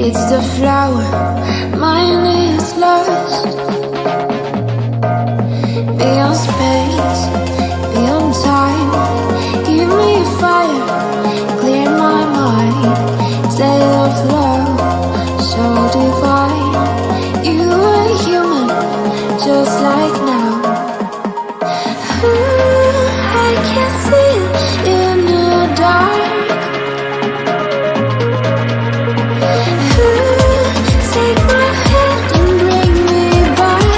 It's the flower, mine is lost. Beyond space, beyond time. Give me fire, clear my mind. Day of love, so divine. You are human, just like now. I can see it in the dark. Take my hand and bring me back.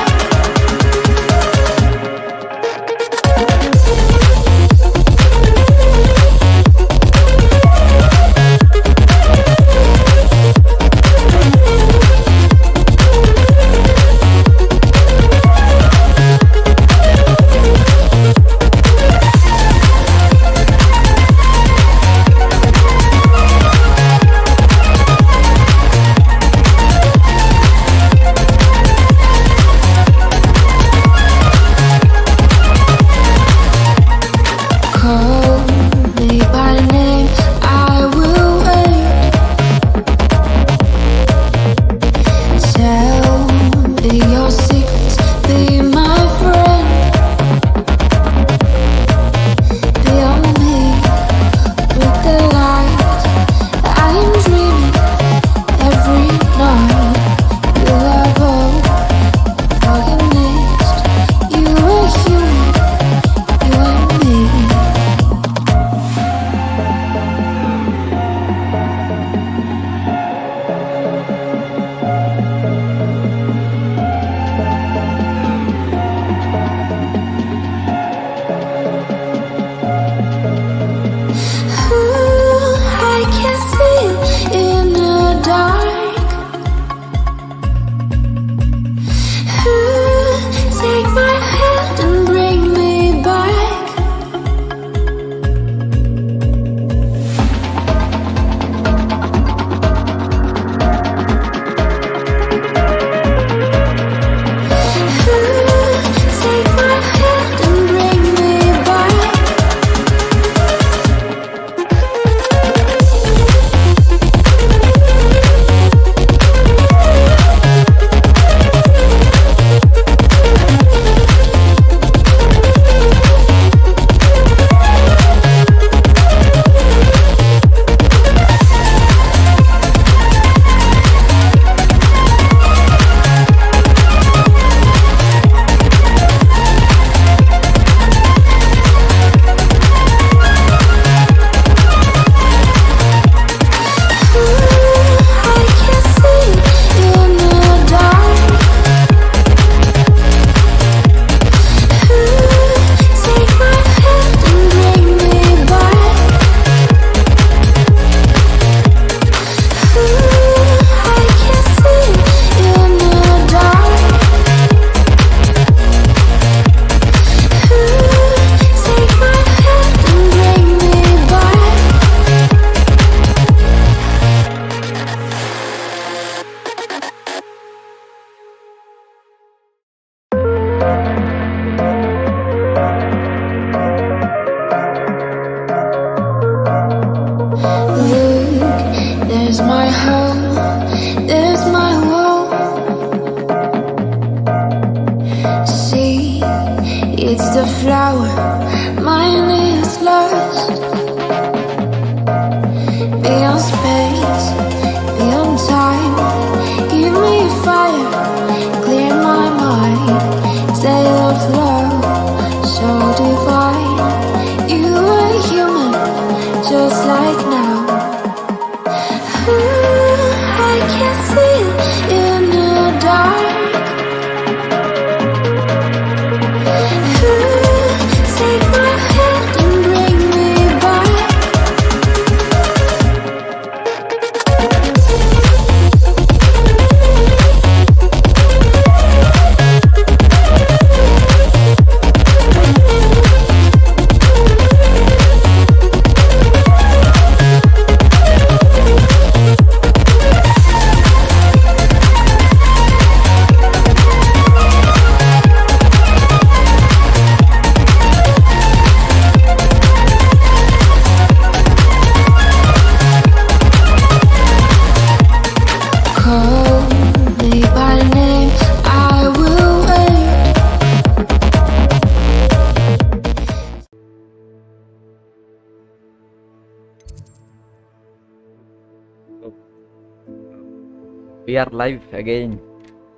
We are live again.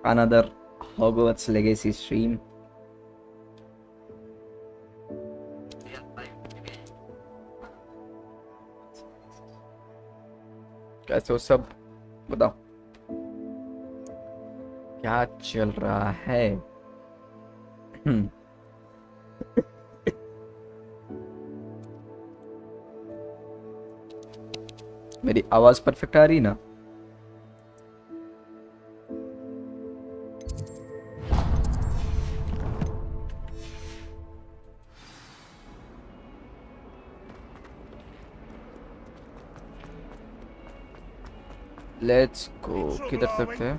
Another Hogwarts Legacy stream. कैसे हो सब? बताओ क्या चल रहा है? मेरी आवाज परफेक्ट आ रही ना? Let's go. किधर सकते हैं?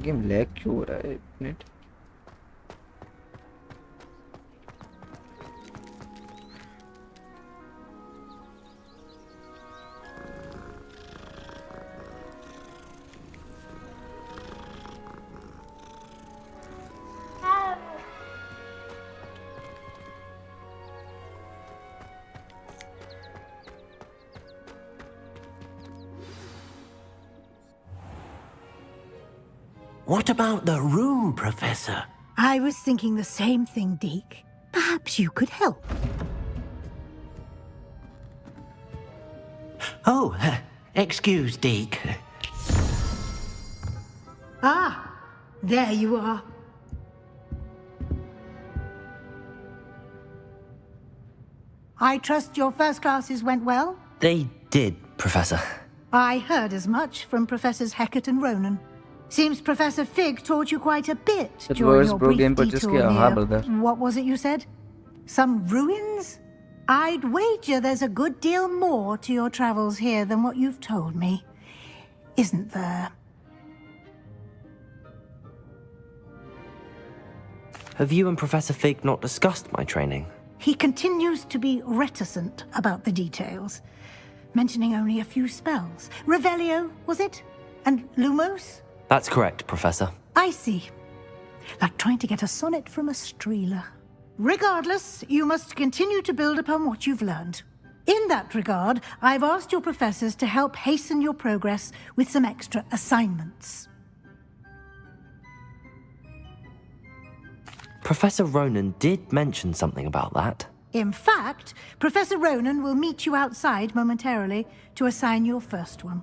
गेम लैग क्यों हो रहा है? एक minute. What about the room, Professor? I was thinking the same thing, Deke. Perhaps you could help. Oh, excuse, Deke. Ah, there you are. I trust your first classes went well? They did, Professor. I heard as much from Professors Hecat and Ronan. Seems Professor Fig taught you quite a bit It during was your bro brief game purchase detour किया, हाँ near... brother. What was it you said? Some ruins? I'd wager there's a good deal more to your travels here than what you've told me. Isn't there? Have you and Professor Fig not discussed my training? He continues to be reticent about the details, mentioning only a few spells. Revelio, was it? And Lumos? That's correct, Professor. I see. Like trying to get a sonnet from a streeler. Regardless, you must continue to build upon what you've learned. In that regard, I've asked your professors to help hasten your progress with some extra assignments. Professor Ronan did mention something about that. In fact, Professor Ronan will meet you outside momentarily to assign your first one.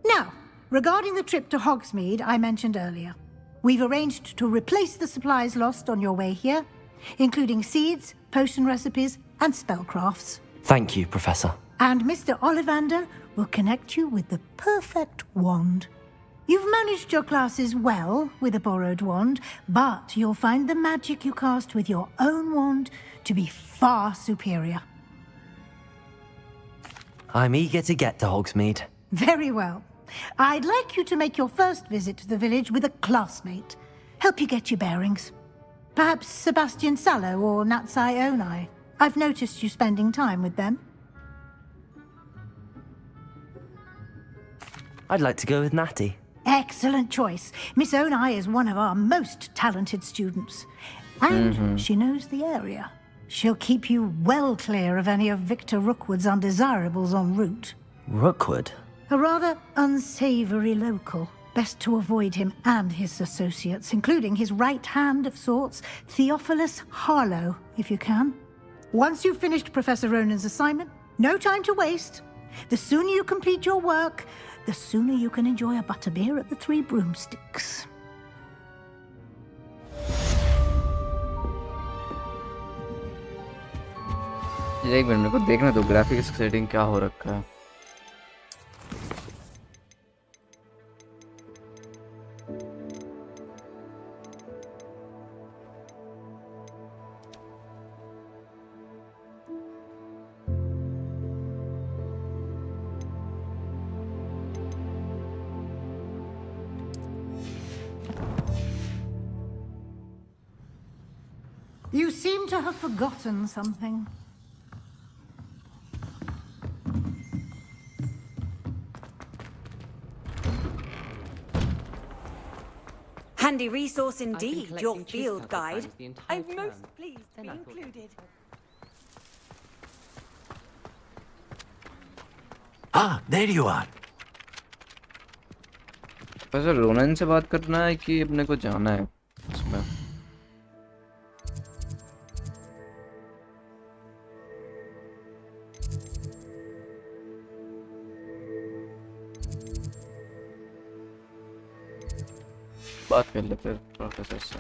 Now, regarding the trip to Hogsmeade I mentioned earlier, we've arranged to replace the supplies lost on your way here, including seeds, potion recipes, and spellcrafts. Thank you, Professor. And Mr. Ollivander will connect you with the perfect wand. You've managed your classes well with a borrowed wand, but you'll find the magic you cast with your own wand to be far superior. I'm eager to get to Hogsmeade. Very well. I'd like you to make your first visit to the village with a classmate. Help you get your bearings. Perhaps Sebastian Sallow or Natsai Onai. I've noticed you spending time with them. I'd like to go with Natty. Excellent choice. Miss Onai is one of our most talented students. And she knows the area. She'll keep you well clear of any of Victor Rookwood's undesirables en route. Rookwood? A rather unsavory local. Best to avoid him and his associates, including his right hand of sorts, Theophilus Harlow, if you can. Once you've finished Professor Ronan's assignment, no time to waste. The sooner you complete your work, the sooner you can enjoy a butterbeer at the Three Broomsticks. एक minute मेरे को देखना दो graphics setting क्या हो रखा है। You seem to have forgotten something. Handy resource indeed, your field guide. I'm most pleased to be included. Ah, there you are. Professor Ronan से बात करना है कि अपने को जाना है उसमें? बात कर लेते हैं प्रोफेसर से.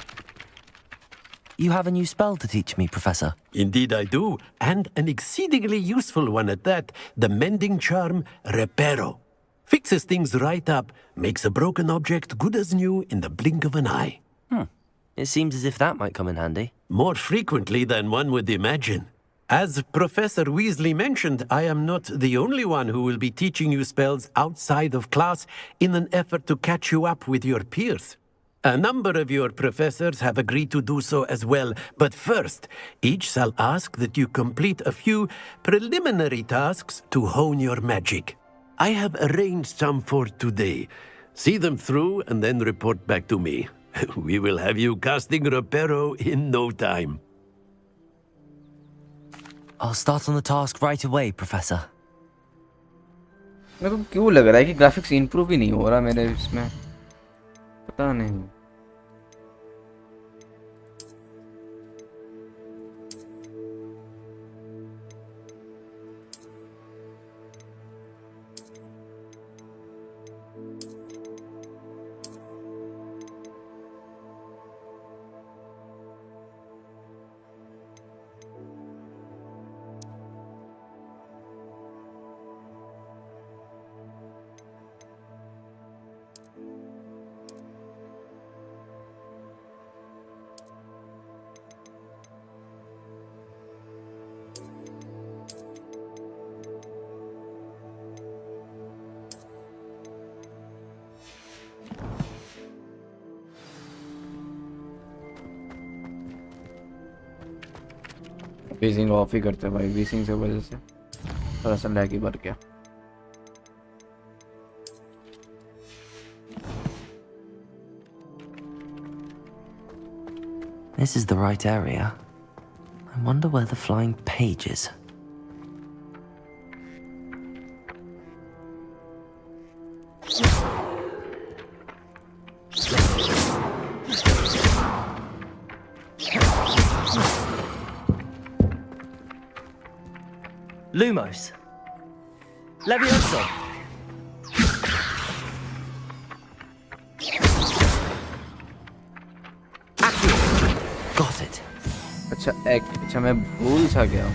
You have a new spell to teach me, Professor. Indeed I do, and an exceedingly useful one at that. The mending charm, Reparo. Fixes things right up, makes a broken object good as new in the blink of an eye. It seems as if that might come in handy. More frequently than one would imagine. As Professor Weasley mentioned, I am not the only one who will be teaching you spells outside of class in an effort to catch you up with your peers. A number of your professors have agreed to do so as well, but first, each shall ask that you complete a few preliminary tasks to hone your magic. I have arranged some for today. See them through and then report back to me. We will have you casting Reparo in no time. I'll start on the task right away, Professor. मेरे को क्यों लग रहा है कि graphics improve ही नहीं हो रहा मेरे इसमें, पता नहीं. बेसिंग ऑफ ही करते हैं भाई, बेसिंग से वजह से थोड़ा सा लैग ही बढ़ गया. This is the right area. I wonder where the flying page is. Lumos. Levioso. Accio. Got it. अच्छा मैं भूल सा गया.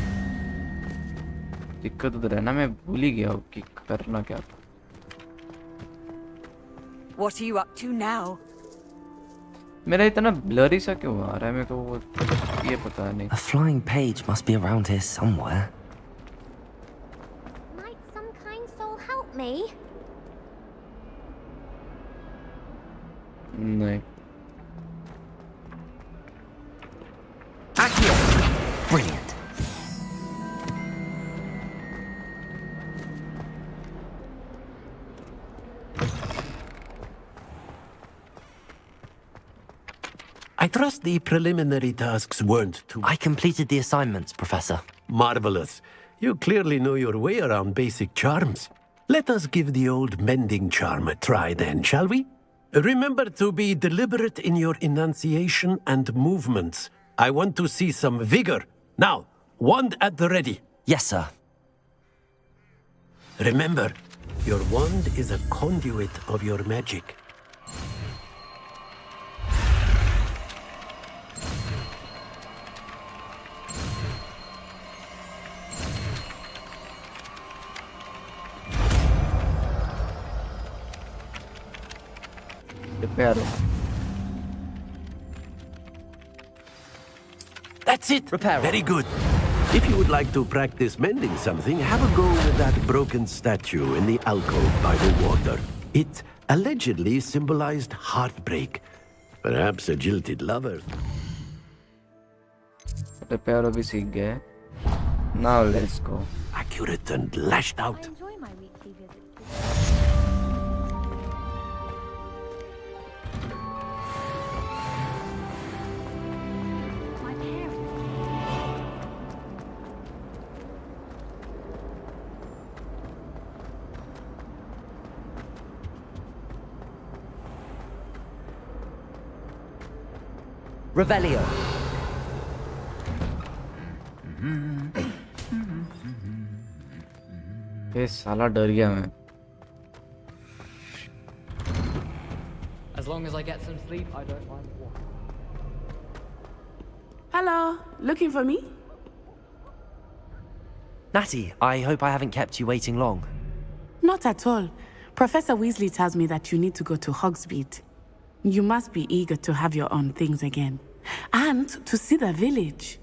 दिक्कत उधर है ना, मैं भूल ही गया कि करना क्या था. What are you up to now? मेरा इतना ब्लरी सा क्यों आ रहा है मेरे को, वो ये पता नहीं. A flying page must be around here somewhere. Might some kind soul help me? नहीं. Accio. Brilliant. I trust the preliminary tasks weren't too... I completed the assignments, Professor. Marvelous. You clearly know your way around basic charms. Let us give the old mending charm a try then, shall we? Remember to be deliberate in your enunciation and movements. I want to see some vigor. Now, wand at the ready. Yes, sir. Remember, your wand is a conduit of your magic. That's it. Reparo. Very good. If you would like to practice mending something, have a go with that broken statue in the alcove by the water. It allegedly symbolized heartbreak. Perhaps a jilted lover. Reparo भी सीख गए. Now let's go. Accurate and lashed I out. enjoy my weekly visits. My parents. Revelio. ये साला डर गया मैं. As long as I get some sleep, I don't mind what. Hello, looking for me? Natty, I hope I haven't kept you waiting long. Not at all. Professor Weasley tells me that you need to go to Hogsmeade. You must be eager to have your own things again. And to see the village.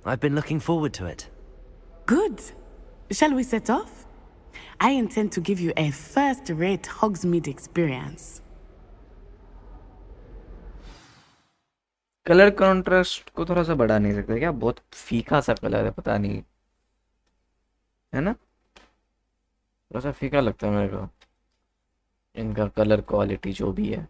I've been looking forward to it. Good. Shall we set off? I intend to give you a first-rate Hogsmeade experience. Colour contrast को थोड़ा सा बढ़ा नहीं सकते क्या? बहुत फीका सा कलर है, पता नहीं, है ना? थोड़ा सा फीका लगता है मेरे को इनका कलर क्वालिटी जो भी है.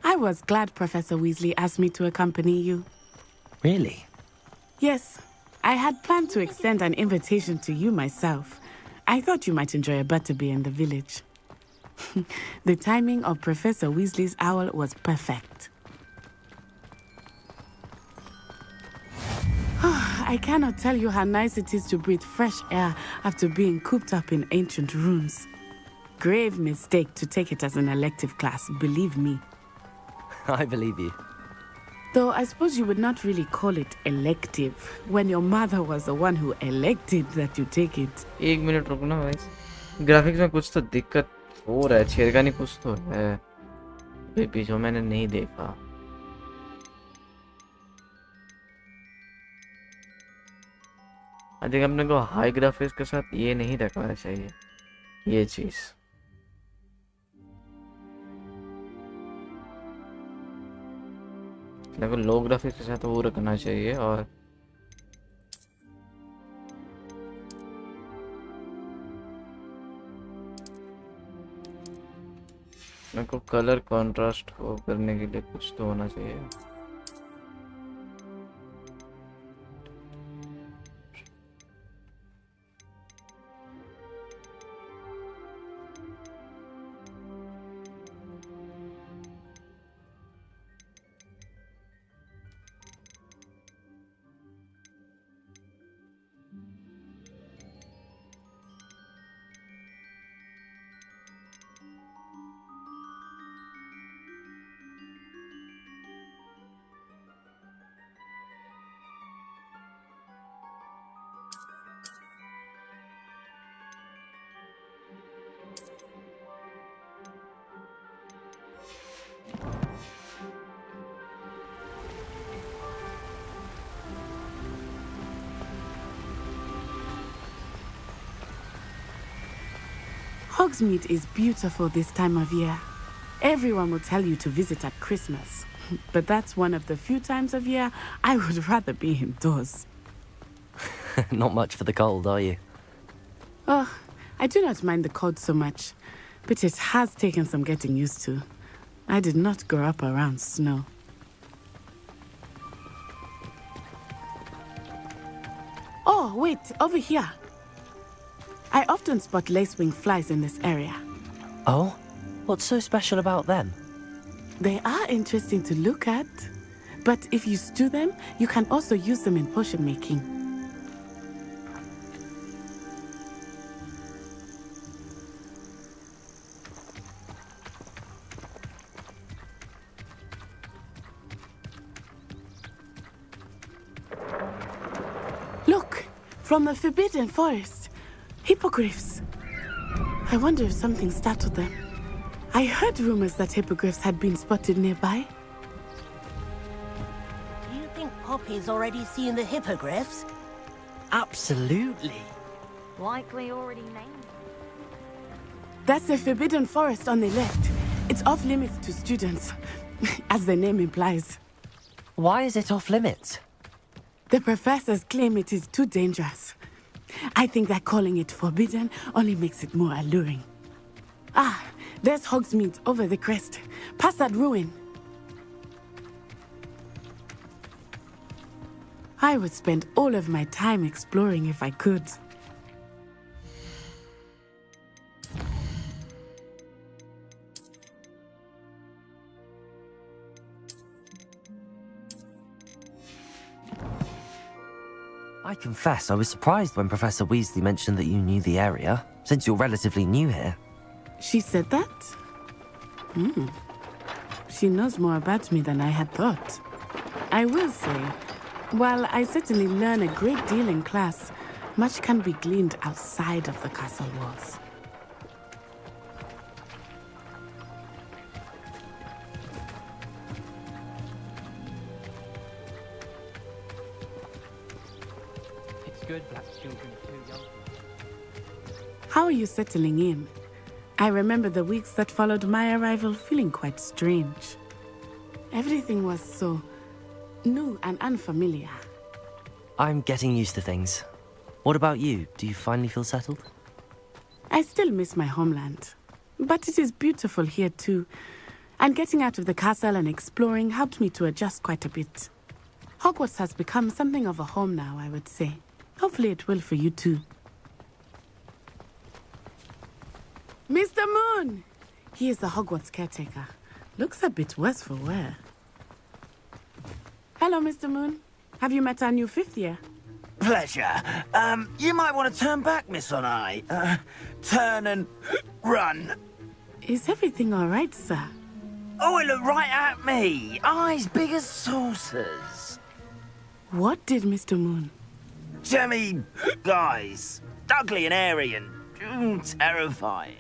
I was glad Professor Weasley asked me to accompany you. Really? Yes, I had planned to extend an invitation to you myself. I thought you might enjoy a butterbeer in the village. The timing of Professor Weasley's owl was perfect. I cannot tell you how nice it is to breathe fresh air after being cooped up in ancient ruins. Grave mistake to take it as an elective class, believe me. I believe you. Though I suppose you would not really call it elective when your mother was the one who elected that you take it. एक minute रुकना भाई, graphics में कुछ तो दिक्कत हो रहा है, छेड़खानी कुछ तो है बेबी जो मैंने नहीं देखा. आई थिंक अपने को हाई ग्राफिक्स के साथ ये नहीं रखना चाहिए, ये चीज़. अपने को लो ग्राफिक्स के साथ वो रखना चाहिए और मेरे को कलर कंट्रास्ट हो करने के लिए कुछ तो होना चाहिए. Hogsmeade is beautiful this time of year. Everyone will tell you to visit at Christmas. But that's one of the few times of year I would rather be indoors. Not much for the cold, are you? Oh, I do not mind the cold so much, but it has taken some getting used to. I did not grow up around snow. Oh, wait, over here. I often spot lacewing flies in this area. Oh? What's so special about them? They are interesting to look at, but if you stew them, you can also use them in potion making. Look, from the Forbidden Forest, hippogriffs. I wonder if something startled them. I heard rumors that hippogriffs had been spotted nearby. Do you think Poppy's already seen the hippogriffs? Absolutely. Likely already named. That's the Forbidden Forest on the left. It's off limits to students, as the name implies. Why is it off limits? The professors claim it is too dangerous. I think that calling it forbidden only makes it more alluring. Ah, There's Hogsmeade over the crest, past that ruin. I would spend all of my time exploring if I could. I confess I was surprised when Professor Weasley mentioned that you knew the area, since you're relatively new here. She said that? She knows more about me than I had thought. I will say, while I certainly learn a great deal in class, much can be gleaned outside of the castle walls. It's good black children are too young. How are you settling in? I remember the weeks that followed my arrival feeling quite strange. Everything was so new and unfamiliar. I'm getting used to things. What about you? Do you finally feel settled? I still miss my homeland, but it is beautiful here too. And getting out of the castle and exploring helped me to adjust quite a bit. Hogwarts has become something of a home now, I would say. Hopefully it will for you too. Mr. Moon! He is the Hogwarts caretaker. Looks a bit worse for wear. Hello, Mr. Moon. Have you met our new fifth year? Pleasure. You might want to turn back, Miss Onai. Turn and run. Is everything all right, sir? Oh, it looked right at me. Eyes big as saucers. What did Mr. Moon? Jemmy, guys. Ugly and airy and terrifying.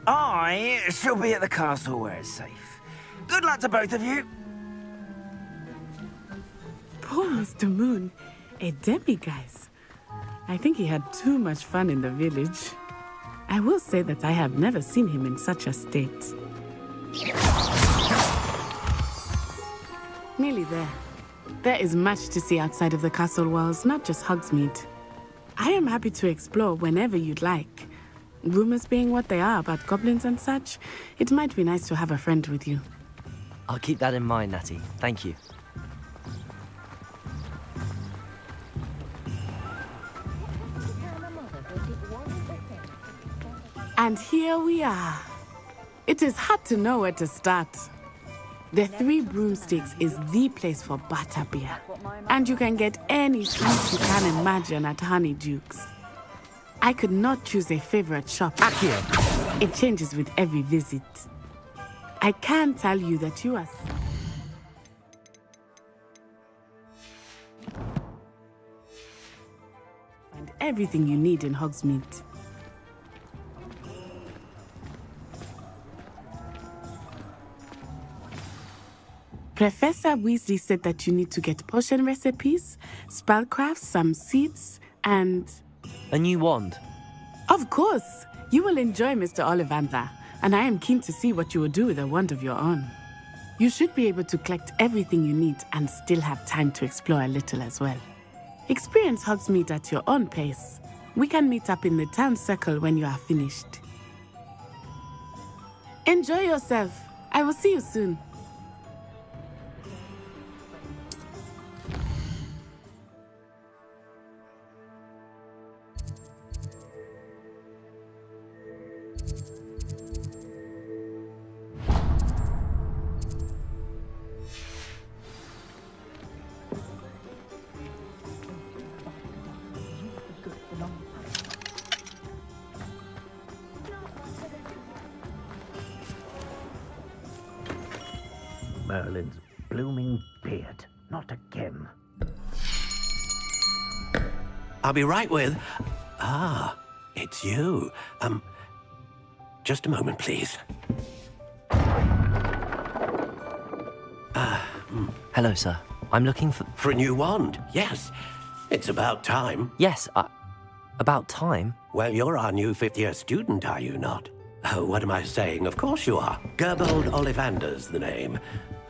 I shall be at the castle where it's safe. Good luck to both of you. Poor Mr. Moon. A demiguise. I think he had too much fun in the village. I will say that I have never seen him in such a state. Nearly there. There is much to see outside of the castle walls, not just Hogsmeade. I am happy to explore whenever you'd like. Rumors being what they are about goblins and such, it might be nice to have a friend with you. I'll keep that in mind, Natty. Thank you. And here we are. It is hard to know where to start. The Three Broomsticks is the place for butterbeer. And you can get any sweet you can imagine at Honeyduke's. I could not choose a favorite shop. Accio! It changes with every visit. I can tell you that you are... Find everything you need in Hogsmeade. Professor Weasley said that you need to get potion recipes, spellcrafts, some seeds, and... A new wand. Of course! You will enjoy Mr. Ollivander, and I am keen to see what you will do with a wand of your own. You should be able to collect everything you need and still have time to explore a little as well. Experience Hogsmeade at your own pace. We can meet up in the town circle when you are finished. Enjoy yourself. I will see you soon. Merlin's blooming beard. Not again. I'll be right with... Ah, it's you. Just a moment, please. Hello, sir. I'm looking for... For a new wand, yes. It's about time. Yes, about time. Well, you're our new fifth-year student, are you not? Oh, what am I saying? Of course you are. Gerbold Ollivander's the name.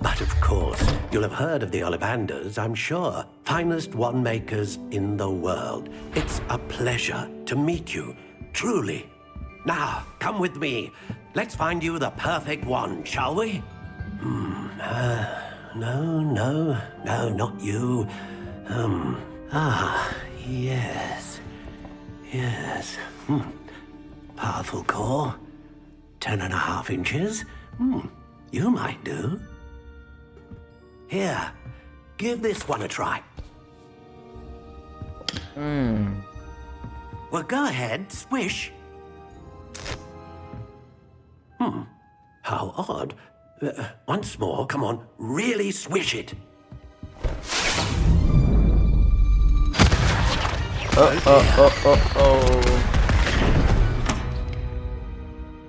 But of course, you'll have heard of the Ollivanders, I'm sure. Finest wand makers in the world. It's a pleasure to meet you, truly. Now, come with me. Let's find you the perfect wand, shall we? No, not you. Yes. Powerful core. 10.5 inches. You might do. Here, give this one a try. Well, go ahead, swish. How odd. Once more, come on, really swish it.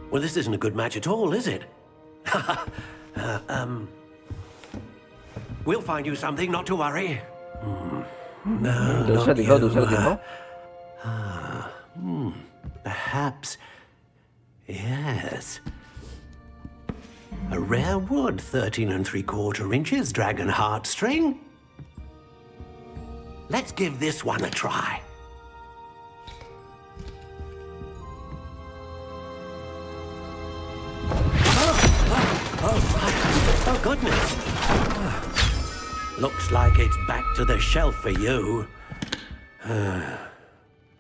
Well, this isn't a good match at all, is it? We'll find you something, not to worry. No, दूसरा not दिखाओ, you. दूसरा दिखाओ. Perhaps. Yes. A rare wood, 13 3/4 inches, dragon heartstring. Let's give this one a try. Oh, goodness. Looks like it's back to the shelf for you.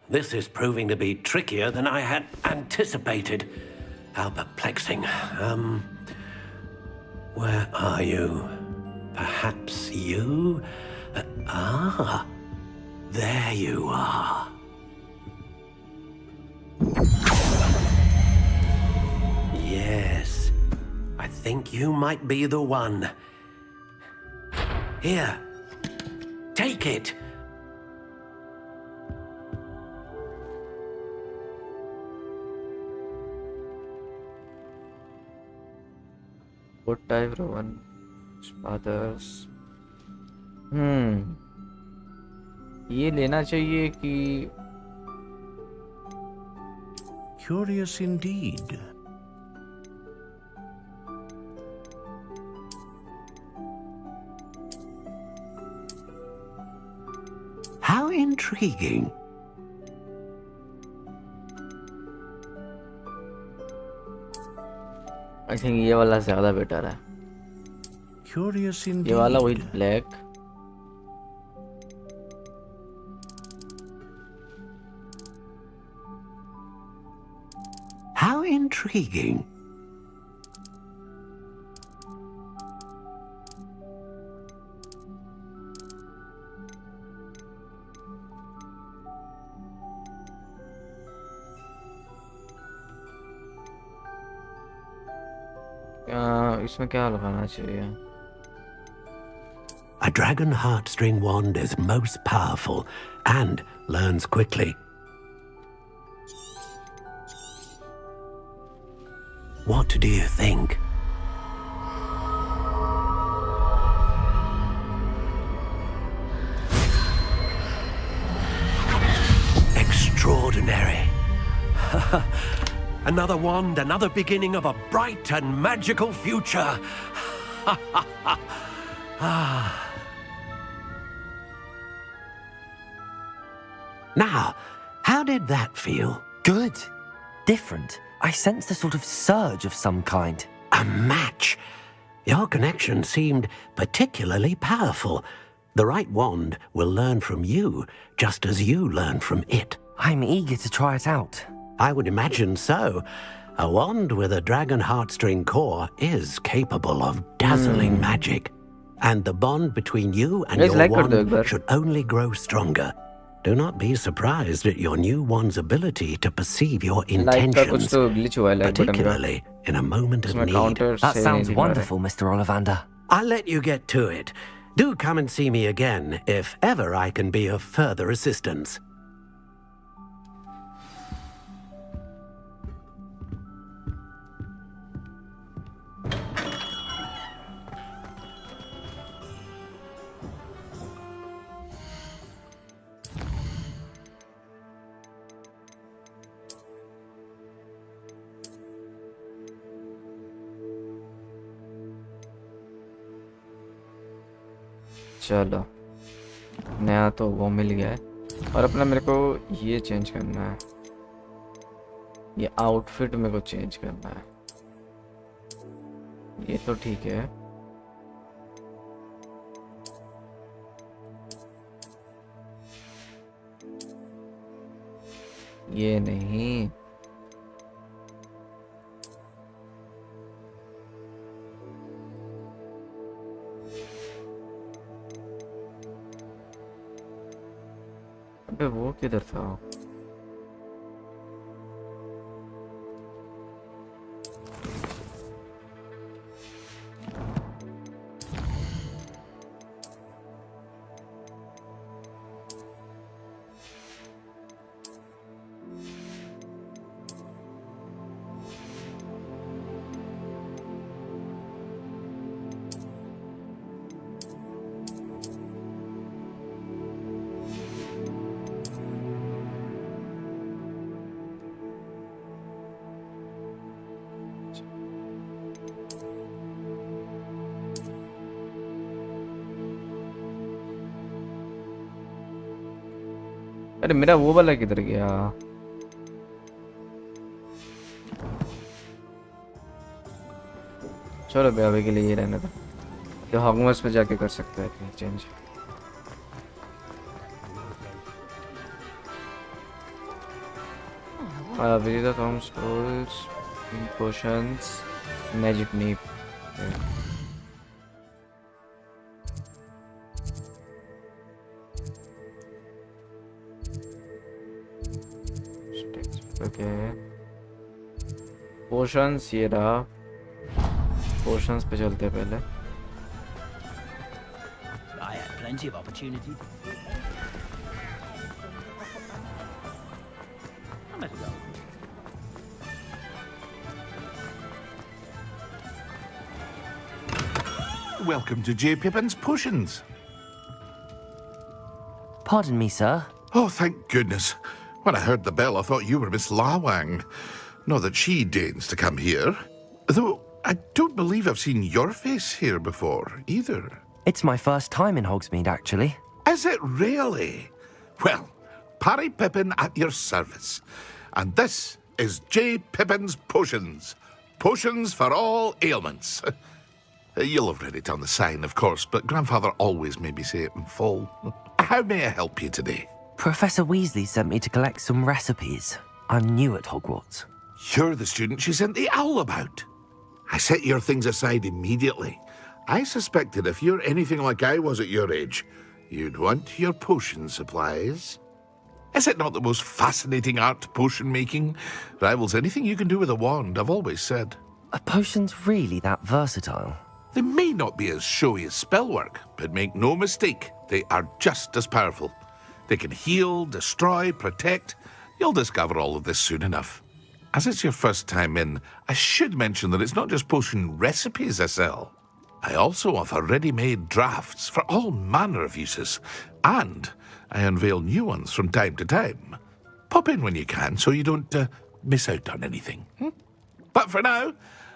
This is proving to be trickier than I had anticipated. How perplexing. Where are you? Perhaps you? There you are. Yes, I think you might be the one. Here, take it. What type of one? Others. ये लेना चाहिए कि Curious indeed. How intriguing. I think ये वाला ज़्यादा better है. Curious ये indeed. वाला वही ब्लैक. How intriguing. इसमें क्या लगाना चाहिए? A dragon heartstring wand is most powerful and learns quickly. What do you think? Extraordinary. Another wand, another beginning of a bright and magical future. Now, how did that feel? Good. Different. I sensed a sort of surge of some kind. A match. Your connection seemed particularly powerful. The right wand will learn from you, just as you learn from it. I'm eager to try it out. I would imagine so. A wand with a dragon heartstring core is capable of dazzling magic. And the bond between you and Guys, your like कर दो एक wand bar. should only grow stronger. Do not be surprised at your new wand's ability to perceive your Like का कुछ intentions, तो glitch हुआ है like button का. particularly in a moment of इसमें need. counter That से sounds नहीं दिखा रहा है. wonderful, Mr. Ollivander. I'll let you get to it. Do come and see me again if ever I can be of further assistance. चलो नया तो वो मिल गया है और अपना मेरे को ये चेंज करना है. ये आउटफिट मेरे को चेंज करना है, ये तो ठीक है। ये नहीं, अबे वो किधर था? अरे मेरा वो वाला किधर गया? चलो बे अभी के लिए ये रहने दो, तो हॉगवर्ट्स में जाके कर सकते हैं change. Visit the Thom stores, potions, magic neep. Okay, potions ये रहा, पोशंस पे चलते हैं पहले। I had plenty of opportunity. I'm at go. Welcome to J. Pippin's Potions. Pardon me, sir. Oh, thank goodness. When I heard the bell, I thought you were Miss Lawang. Not that she deigns to come here. Though I don't believe I've seen your face here before, either. It's my first time in Hogsmeade, actually. Is it really? Well, Parry Pippin at your service. And this is J. Pippin's Potions. Potions for all ailments. You'll have read it on the sign, of course, but Grandfather always made me say it in full. How may I help you today? Professor Weasley sent me to collect some recipes. I'm new at Hogwarts. You're the student she sent the owl about. I set your things aside immediately. I suspected if you're anything like I was at your age, you'd want your potion supplies. Is it not the most fascinating art, potion making? Rivals anything you can do with a wand, I've always said. Are potions really that versatile? They may not be as showy as spellwork, but make no mistake, they are just as powerful. They can heal, destroy, protect. You'll discover all of this soon enough. As it's your first time in, I should mention that it's not just potion recipes I sell. I also offer ready-made drafts for all manner of uses, and I unveil new ones from time to time. Pop in when you can so you don't miss out on anything. But for now,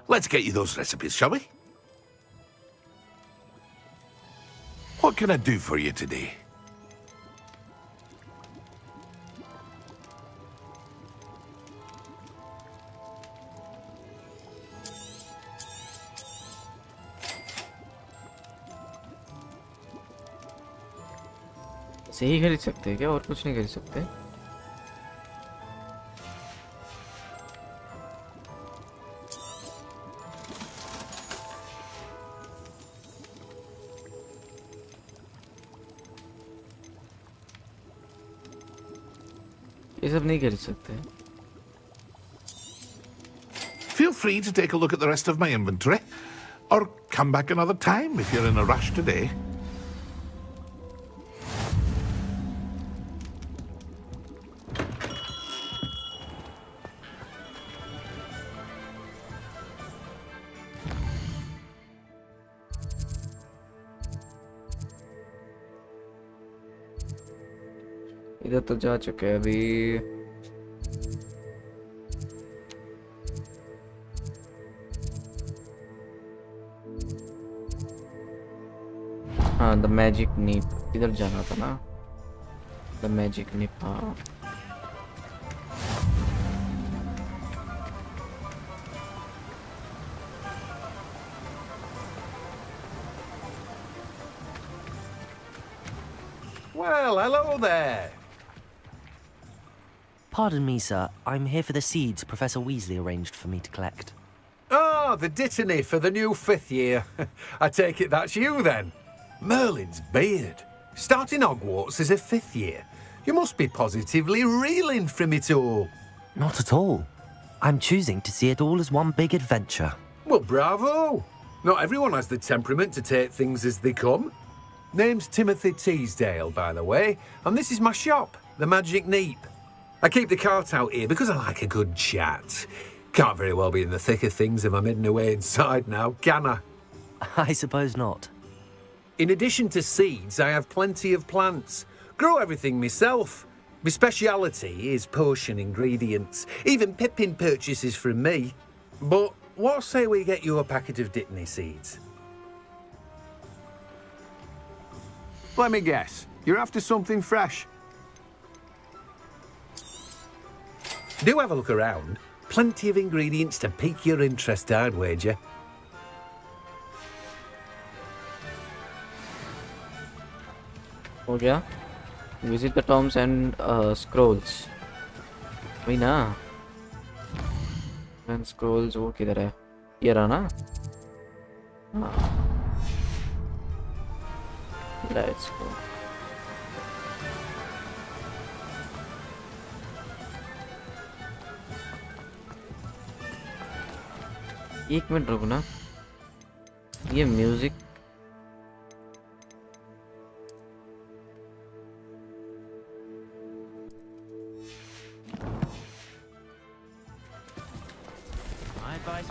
let's get you those recipes, shall we? What can I do for you today? सही खरीद सकते हैं क्या? और कुछ नहीं खरीद सकते? ये सब नहीं खरीद सकते। Feel free to take a look at the rest of my inventory, or come back another time if you're in a rush today. इधर तो जा चुके हैं अभी। हाँ, द मैजिक नीप इधर जाना था ना। द मैजिक नीप, हाँ। Well, hello there. Pardon me, sir. I'm here for the seeds Professor Weasley arranged for me to collect. Ah, the dittany for the new 5th year. I take it that's you, then. Merlin's beard. Starting Hogwarts as a 5th year. You must be positively reeling from it all. Not at all. I'm choosing to see it all as one big adventure. Well, bravo. Not everyone has the temperament to take things as they come. Name's Timothy Teasdale, by the way, and this is my shop, the Magic Neep. I keep the cart out here because I like a good chat. Can't very well be in the thick of things if I'm hidden away inside now, can I? I suppose not. In addition to seeds, I have plenty of plants. Grow everything myself. My speciality is potion ingredients. Even Pippin purchases from me. But what say we get you a packet of Dittany seeds? Let me guess. You're after something fresh. Do have a look around. Plenty of ingredients to pique your interest, I'd wager. हो गया visit the Tom's and Scrolls वही ना and Scrolls वो किधर है ये रहा ना लेट्स गो एक मिनट रुको ना ये music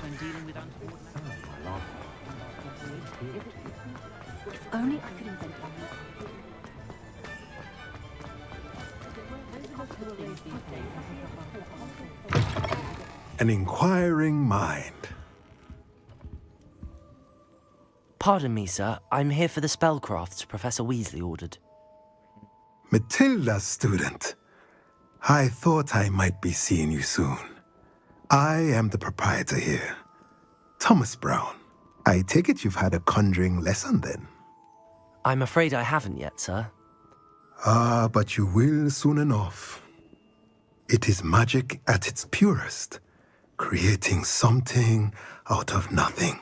When dealing with untoward If only I could invent one. An inquiring mind. Pardon me, sir. I'm here for the spellcrafts Professor Weasley ordered. Matilda, student. I thought I might be seeing you soon. I am the proprietor here, Thomas Brown. I take it you've had a conjuring lesson then? I'm afraid I haven't yet, sir. Ah, but you will soon enough. It is magic at its purest, creating something out of nothing.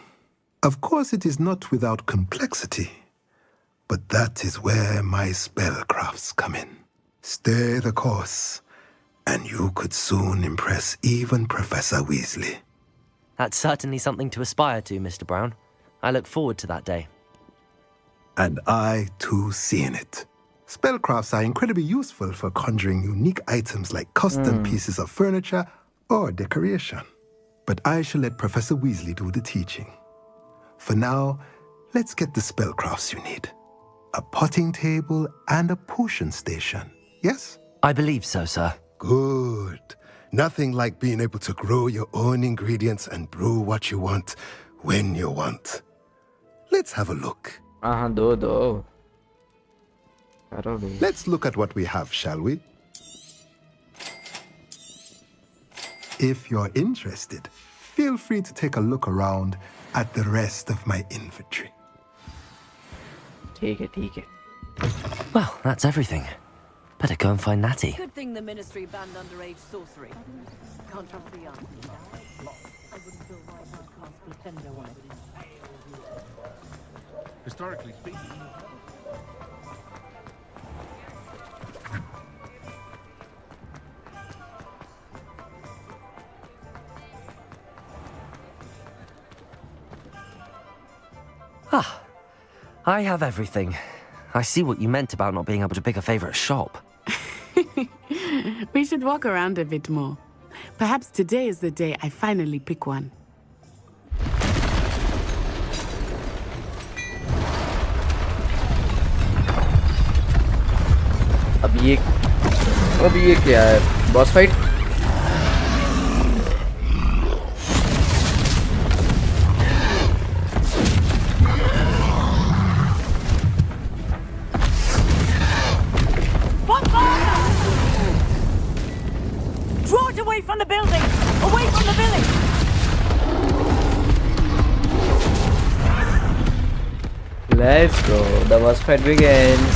Of course, it is not without complexity, but that is where my spellcrafts come in. Stay the course, and you could soon impress even Professor Weasley. That's certainly something to aspire to, Mr. Brown. I look forward to that day. And I, too, seeing it. Spellcrafts are incredibly useful for conjuring unique items like custom pieces of furniture or decoration. But I shall let Professor Weasley do the teaching. For now, let's get the spellcrafts you need. A potting table and a potion station, yes? I believe so, sir. Good. Nothing like being able to grow your own ingredients and brew what you want when you want. Let's have a look. do. Let's look at what we have, shall we? If you're interested, feel free to take a look around at the rest of my inventory. Take it. Well, that's everything. Better go and find Natty. Good thing the Ministry banned underage sorcery. Can't trust the young. I wouldn't feel right now cast pretender on it. Historically speaking. Ah, I have everything. I see what you meant about not being able to pick a favorite shop. We should walk around a bit more. Perhaps today is the day I finally pick one. अब ये क्या है boss fight Draw it away from the building! Away from the village! Let's go. The boss fight begins.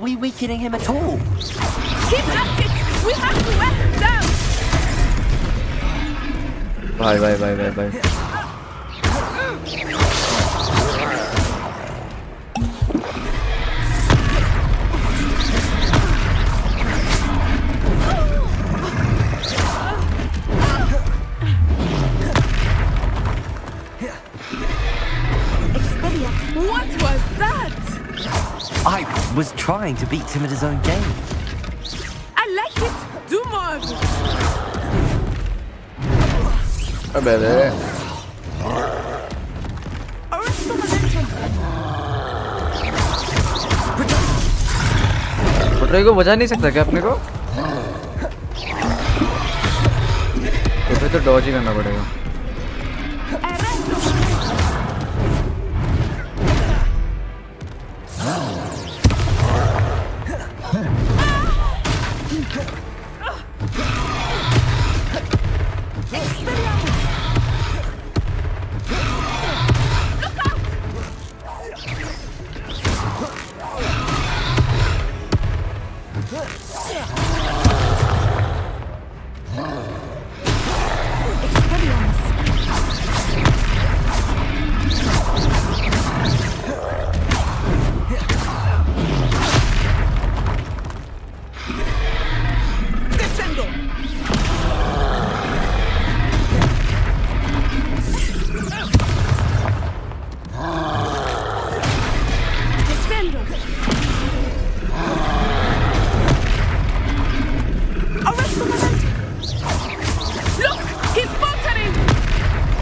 we weakening him at all? Keep at it! We have to wear him down! Bye. What was that? I was trying to beat him at his own game. I like it! Do more! Bene. Portray को बचा नहीं सकता क्या अपने को? तो फिर तो डॉज ही करना पड़ेगा.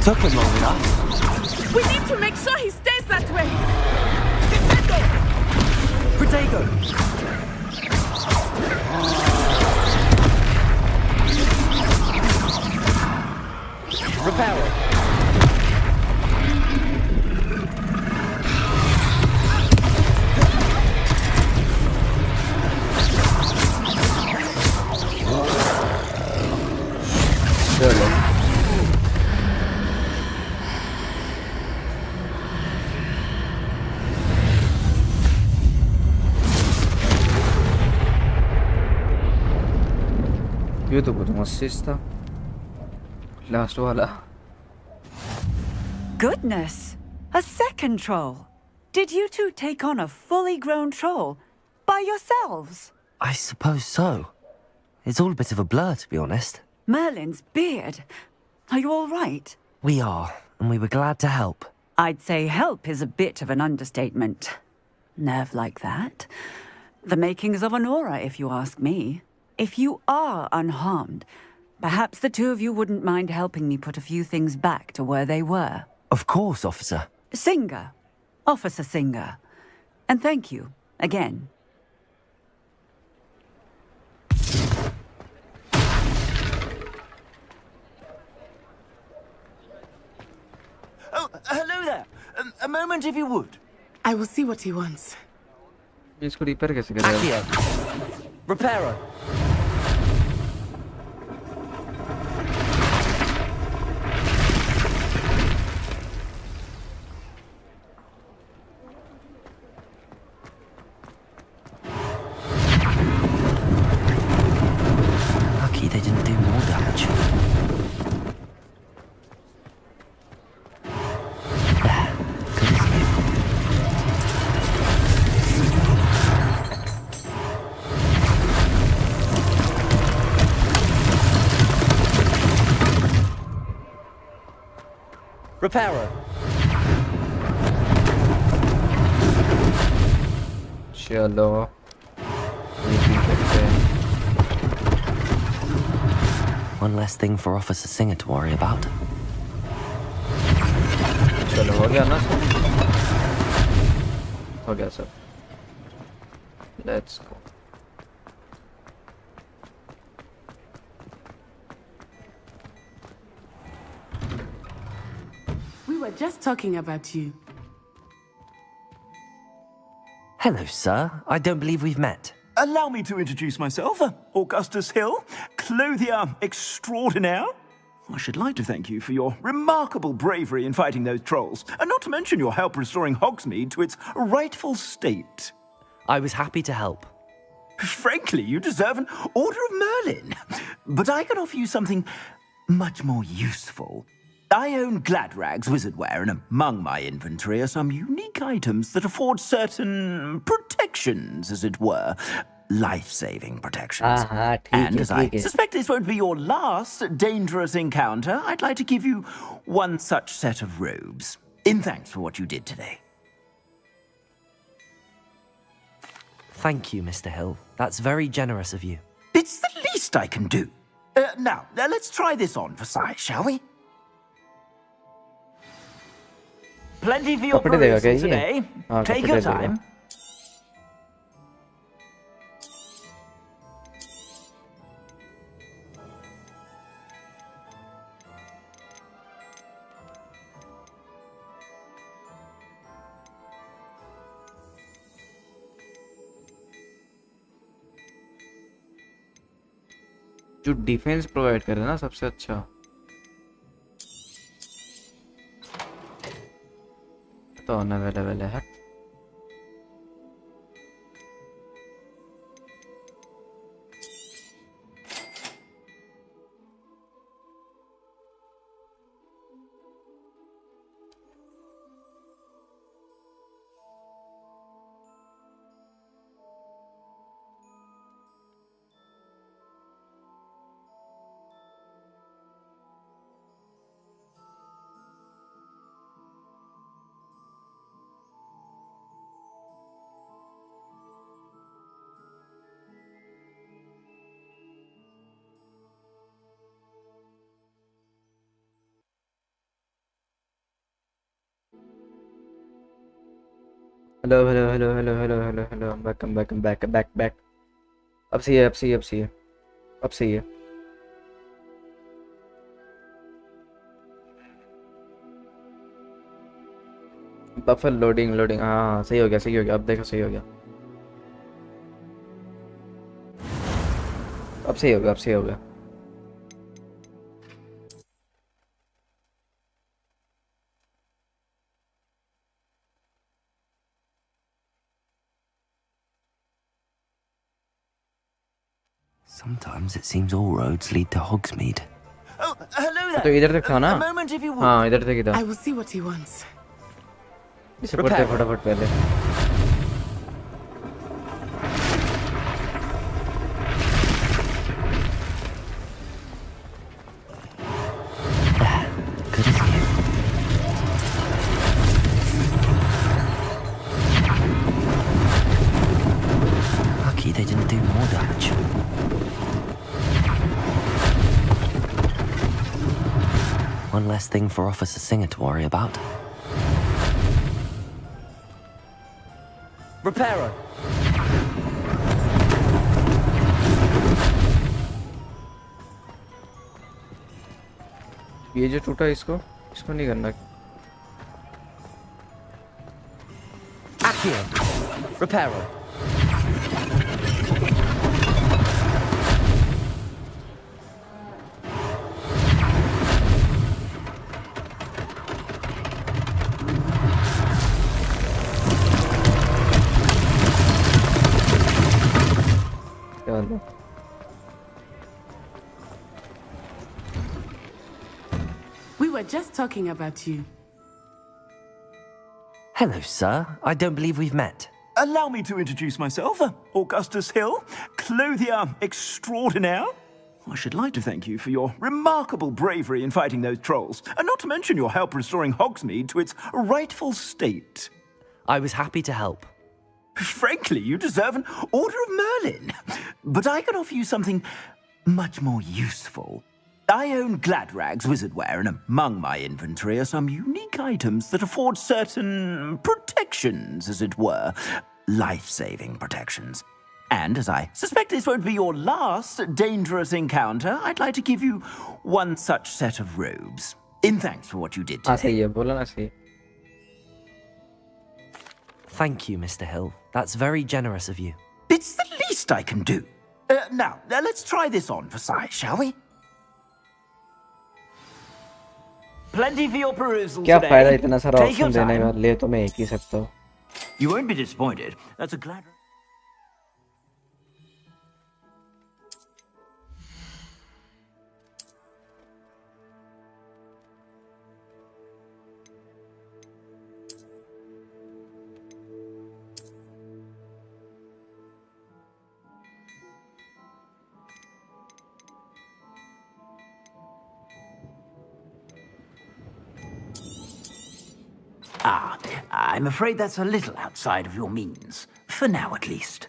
Took him long enough. We need to make sure he stays that way. Protego! Reparo! ये तो बहुत मस्त था लास्ट वाला. Goodness! A second troll! Did you two take on a fully grown troll by yourselves? I suppose so. It's all a bit of a blur, to be honest. Merlin's beard. Are you all right? We are, and we were glad to help. I'd say help is a bit of an understatement. Nerve like that. The makings of an aura, if you ask me. If you are unharmed, perhaps the two of you wouldn't mind helping me put a few things back to where they were. Of course, officer. Singer. Officer Singer. And thank you, again. Oh, hello there. A moment if you would. I will see what he wants. इसको repair कैसे करेगा? Accio. Reparo. Lucky they didn't do more damage. There. Good as new. Reparo. चलो ये भी करते हैं. One less thing for Officer Singer to worry about. चलो हो गया ना सब? हो गया सब. Let's go. We were just talking about you. Hello, sir. I don't believe we've met. Allow me to introduce myself, Augustus Hill, clothier extraordinaire. I should like to thank you for your remarkable bravery in fighting those trolls, and not to mention your help restoring Hogsmeade to its rightful state. I was happy to help. Frankly, you deserve an Order of Merlin. But I can offer you something much more useful. I own Gladrag's wizardware, and among my inventory are some unique items that afford certain protections, as it were. Life-saving protections. And as I suspect this won't be your last dangerous encounter, I'd like to give you one such set of robes, in thanks for what you did today. Thank you, Mr. Hill. That's very generous of you. It's the least I can do. Now, let's try this on for size, shall we? Plenty for your perusal today. Take your time. जो defence provide करे ना सबसे अच्छा तो available है hello I'm back अब सही है बफर लोडिंग हाँ सही हो गया अब देखो सही हो गया अब सही हो गया Sometimes it seems all roads lead to Hogsmeade. Oh, hello there. तो इधर तक था ना A moment if you would. हाँ इधर तक ही था I will see what he wants. इसे पढ़ते फटाफट पहले Good as new. Lucky they didn't do more damage. One less thing for Officer Singer to worry about. Reparo. ये जो टूटा इसको नहीं करना Accio. Reparo. We were just talking about you. Hello, sir. I don't believe we've met. Allow me to introduce myself, Augustus Hill, clothier extraordinaire. I should like to thank you for your remarkable bravery in fighting those trolls, and not to mention your help restoring Hogsmeade to its rightful state. I was happy to help. Frankly, you deserve an Order of Merlin. But I can offer you something much more useful. I own Gladrag's wizardware, and among my inventory are some unique items that afford certain protections, as it were. Life-saving protections. And as I suspect this won't be your last dangerous encounter, I'd like to give you one such set of robes, in thanks for what you did today. सही है बोला ना सही Thank you, Mr. Hill. That's very generous of you. It's the least I can do. Now, let's try this on for size, shall we? Plenty for your perusal क्या today. फायदा इतना सारा Take your option देने time. का ले तो मैं एक ही सकता हूँ You won't be disappointed. That's a glad. I'm afraid that's a little outside of your means. For now, at least.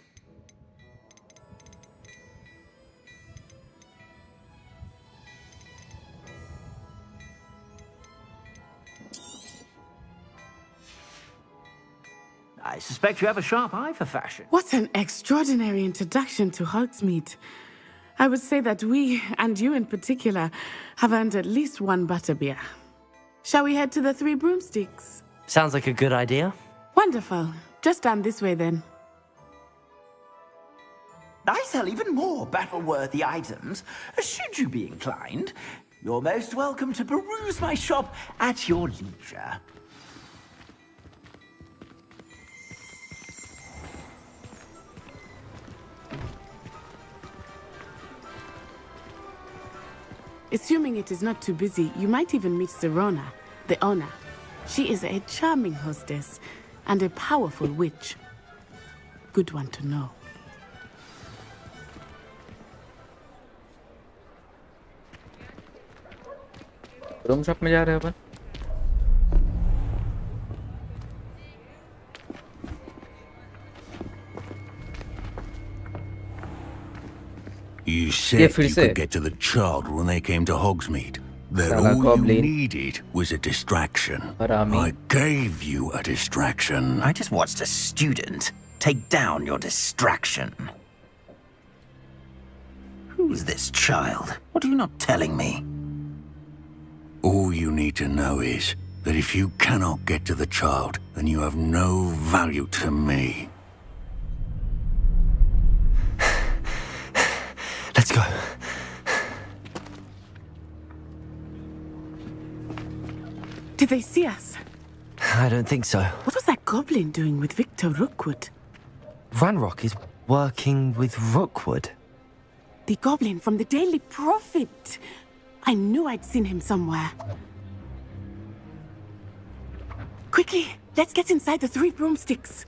I suspect you have a sharp eye for fashion. What an extraordinary introduction to Hogsmeade. I would say that we, and you in particular, have earned at least one butterbeer. Shall we head to the Three Broomsticks? Sounds like a good idea. Wonderful. Just down this way then. I sell even more battle-worthy items. Should you be inclined, you're most welcome to peruse my shop at your leisure. Assuming it is not too busy, you might even meet Sirona, the owner. She is a charming hostess and a powerful witch. Good one to know. Room shop में जा रहे हैं अपन. You said you could get to the child when they came to Hogsmeade. That all you needed was a distraction. I gave you a distraction. I just watched a student take down your distraction. Who's this child? What are you not telling me? All you need to know is that if you cannot get to the child, then you have no value to me. Let's go. Did they see us? I don't think so. What was that goblin doing with Victor Rookwood? Ranrock is working with Rookwood. The goblin from the Daily Prophet. I knew I'd seen him somewhere. Quickly, let's get inside the Three Broomsticks.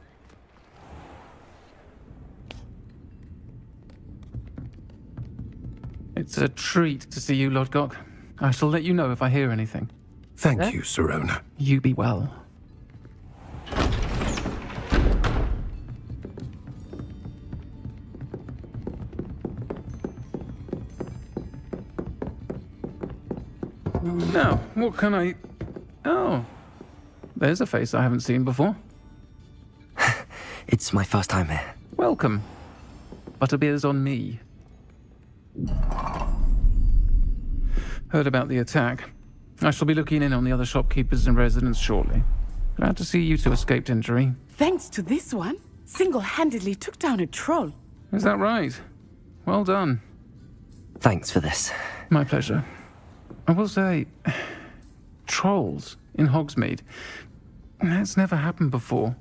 It's a treat to see you, Lodgok. I shall let you know if I hear anything. Thank you, Sirona. You be well. Now, what can I... Oh, there's a face I haven't seen before. It's my first time here. Welcome. Butterbeer's on me. Heard about the attack. I shall be looking in on the other shopkeepers and residents shortly. Glad to see you two escaped injury. Thanks to this one, single-handedly took down a troll. Is that right? Well done. Thanks for this. My pleasure. I will say, trolls in Hogsmeade. That's never happened before.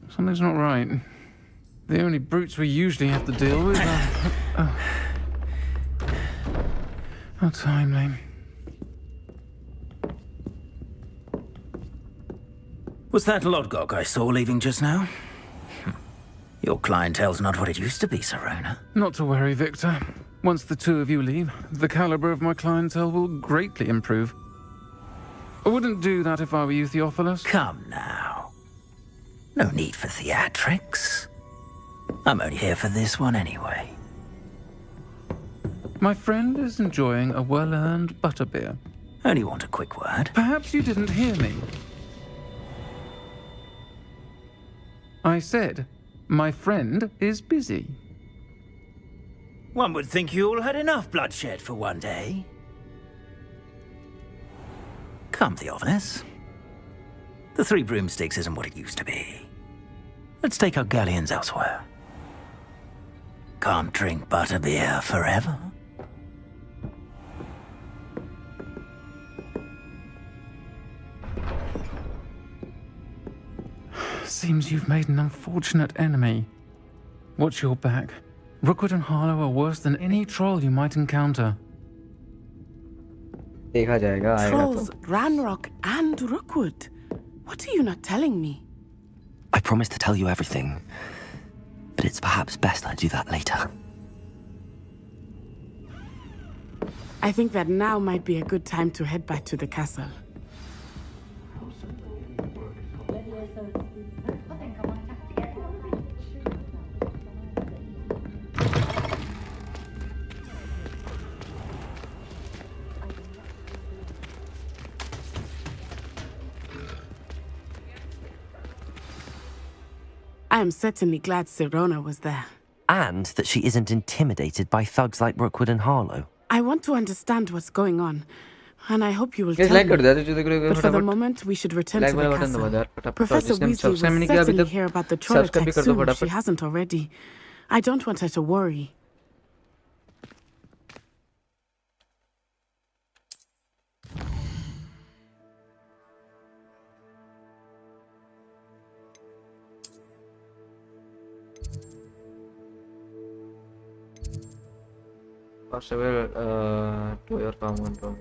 Something's not right. The only brutes we usually have to deal with are... How timely. Was that Lodgok I saw leaving just now? Your clientele's not what it used to be, Sirona. Not to worry, Victor. Once the two of you leave, the caliber of my clientele will greatly improve. I wouldn't do that if I were you, Theophilus. Come now. No need for theatrics. I'm only here for this one anyway. My friend is enjoying a well-earned butterbeer. Only want a quick word. Perhaps you didn't hear me. I said, my friend is busy. One would think you all had enough bloodshed for one day. Come, Theophilus. The Three Broomsticks isn't what it used to be. Let's take our galleons elsewhere. Can't drink butterbeer forever. Seems you've made an unfortunate enemy. Watch your back. Rookwood and Harlow are worse than any troll you might encounter. देखा जाएगा, आएगा Trolls, तो. Ranrock, and Rookwood. What are you not telling me? I promised to tell you everything, but it's perhaps best I do that later. I think that now might be a good time to head back to the castle. I am certainly glad Sirona was there. And that she isn't intimidated by thugs like Rookwood and Harlow. I want to understand what's going on, and I hope you will Guys, tell like me. कर दिया तो जो But for the moment, we should return like to the वाला button दबा castle. यार फटाफट Professor जिसने Weasley will subscribe नहीं किया अभी certainly तक hear about the subscribe Troll भी attack कर दो soon if she फटाफट hasn't already. I don't want her to worry. possible to your common room.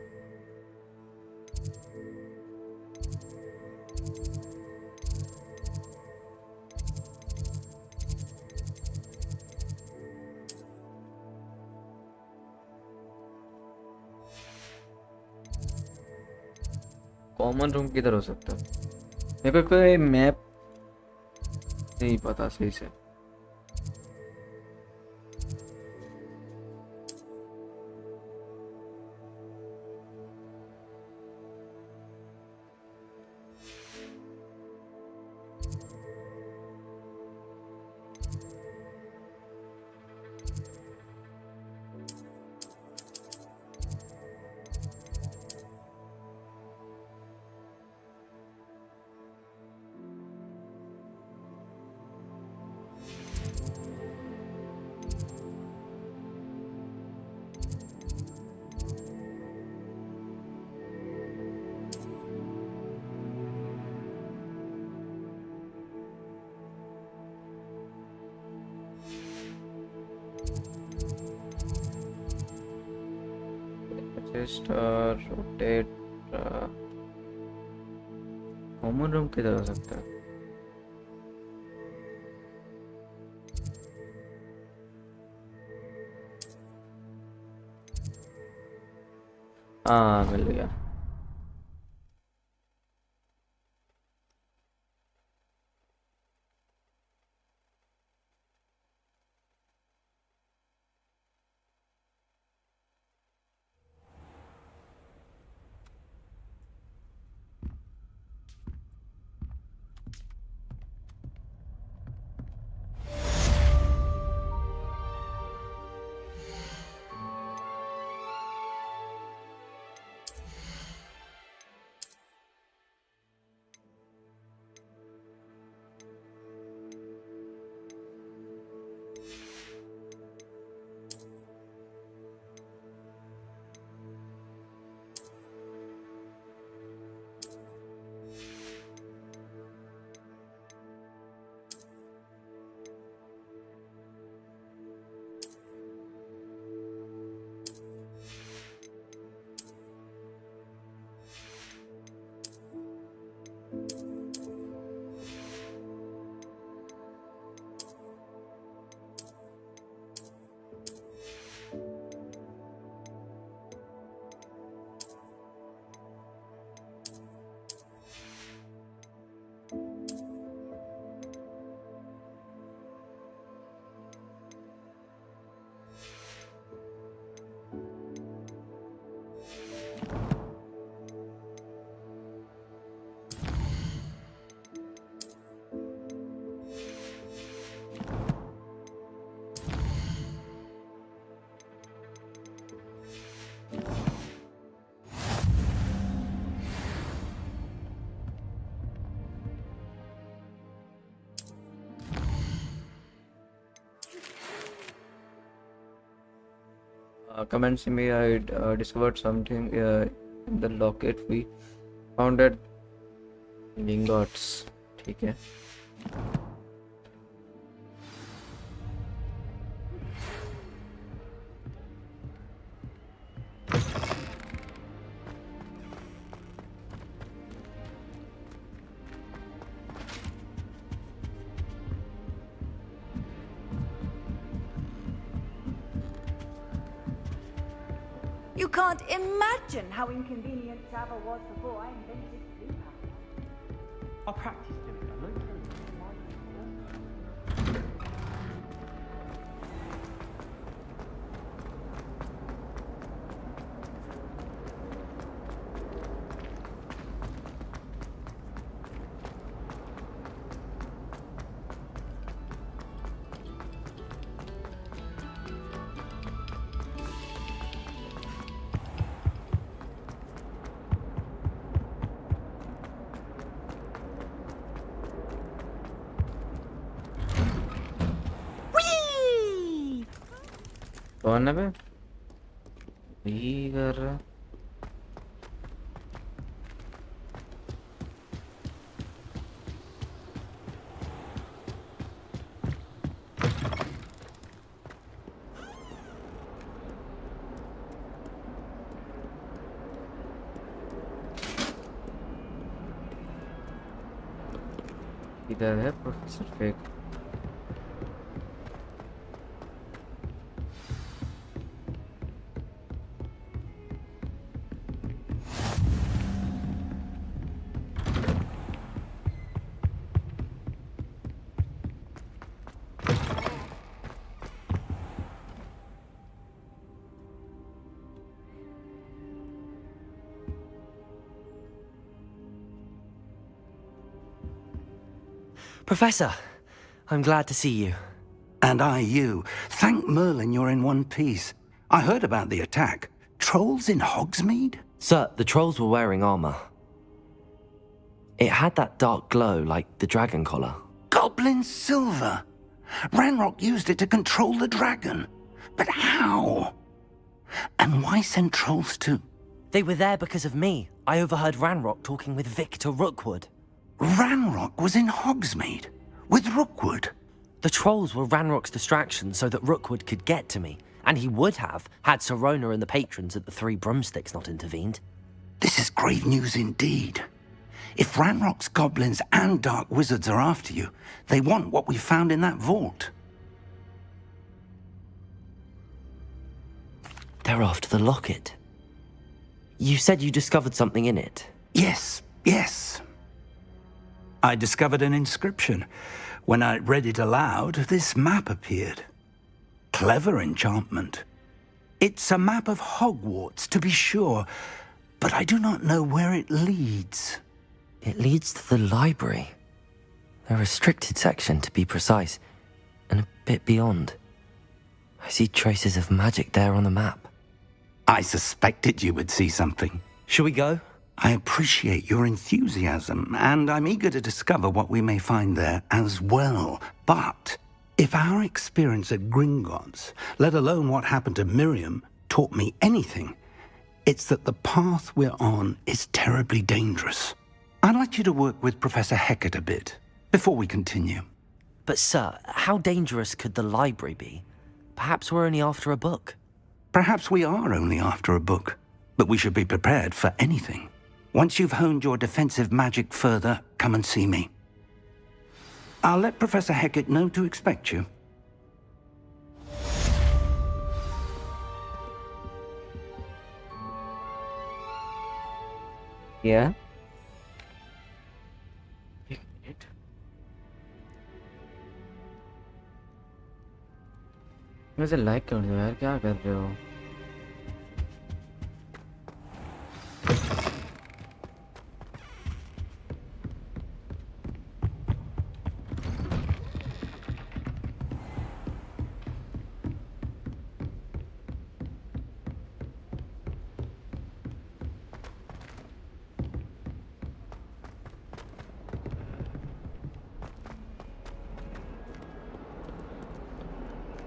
Common room किधर हो सकता है? मेरे को कोई मैप नहीं पता सही से. Just rotate. कॉमन रूम किधर हो सकता है? हाँ मिल गया. Comments me, I discovered something in the locket we found at Ingots. ठीक है. You can't imagine how inconvenient travel was before I invented sleep apnea. I practiced doing it. I learned कौन है बे? यही कर रहा। इधर है professor fake. Professor, I'm glad to see you. And I you. Thank Merlin you're in one piece. I heard about the attack. Trolls in Hogsmeade? Sir, the trolls were wearing armor. It had that dark glow like the dragon collar. Goblin silver. Ranrock used it to control the dragon. But how? And why send trolls too? They were there because of me. I overheard Ranrock talking with Victor Rookwood. Ranrock was in Hogsmeade? With Rookwood? The trolls were Ranrock's distraction so that Rookwood could get to me. And he would have, had Sirona and the patrons at the Three Broomsticks not intervened. This is grave news indeed. If Ranrock's goblins and dark wizards are after you, they want what we found in that vault. They're after the locket. You said you discovered something in it. Yes. I discovered an inscription. When I read it aloud, this map appeared. Clever enchantment. It's a map of Hogwarts, to be sure, but I do not know where it leads. It leads to the library. A restricted section, to be precise, and a bit beyond. I see traces of magic there on the map. I suspected you would see something. Shall we go? I appreciate your enthusiasm, and I'm eager to discover what we may find there as well. But if our experience at Gringotts, let alone what happened to Miriam, taught me anything, it's that the path we're on is terribly dangerous. I'd like you to work with Professor Hecat a bit, before we continue. But sir, how dangerous could the library be? Perhaps we're only after a book. Perhaps we are only after a book, but we should be prepared for anything. Once you've honed your defensive magic further, come and see me. I'll let Professor Hecat know to expect you. Yeah? वैसे like कर दो यार, क्या कर रहे हो?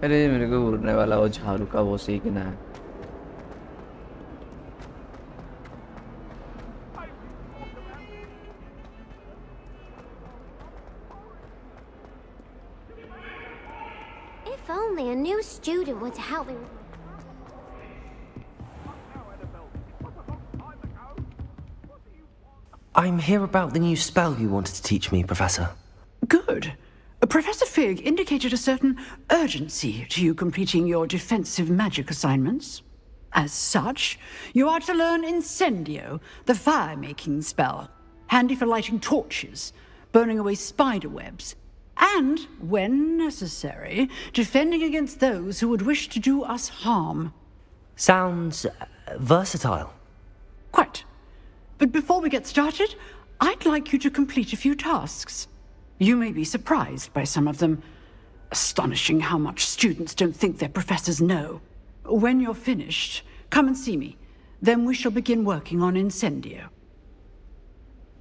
अरे मेरे को उड़ने वाला वो झाड़ू का वो सीखना है। If only a new student were to help me. I'm here about the new spell you wanted to teach me, Professor. Good. Professor Fig indicated a certain urgency to you completing your defensive magic assignments. As such, you are to learn Incendio, the fire-making spell, handy for lighting torches, burning away spider webs, and, when necessary, defending against those who would wish to do us harm. Sounds versatile. Quite. But before we get started, I'd like you to complete a few tasks. You may be surprised by some of them. Astonishing how much students don't think their professors know. When you're finished, come and see me. Then we shall begin working on Incendio.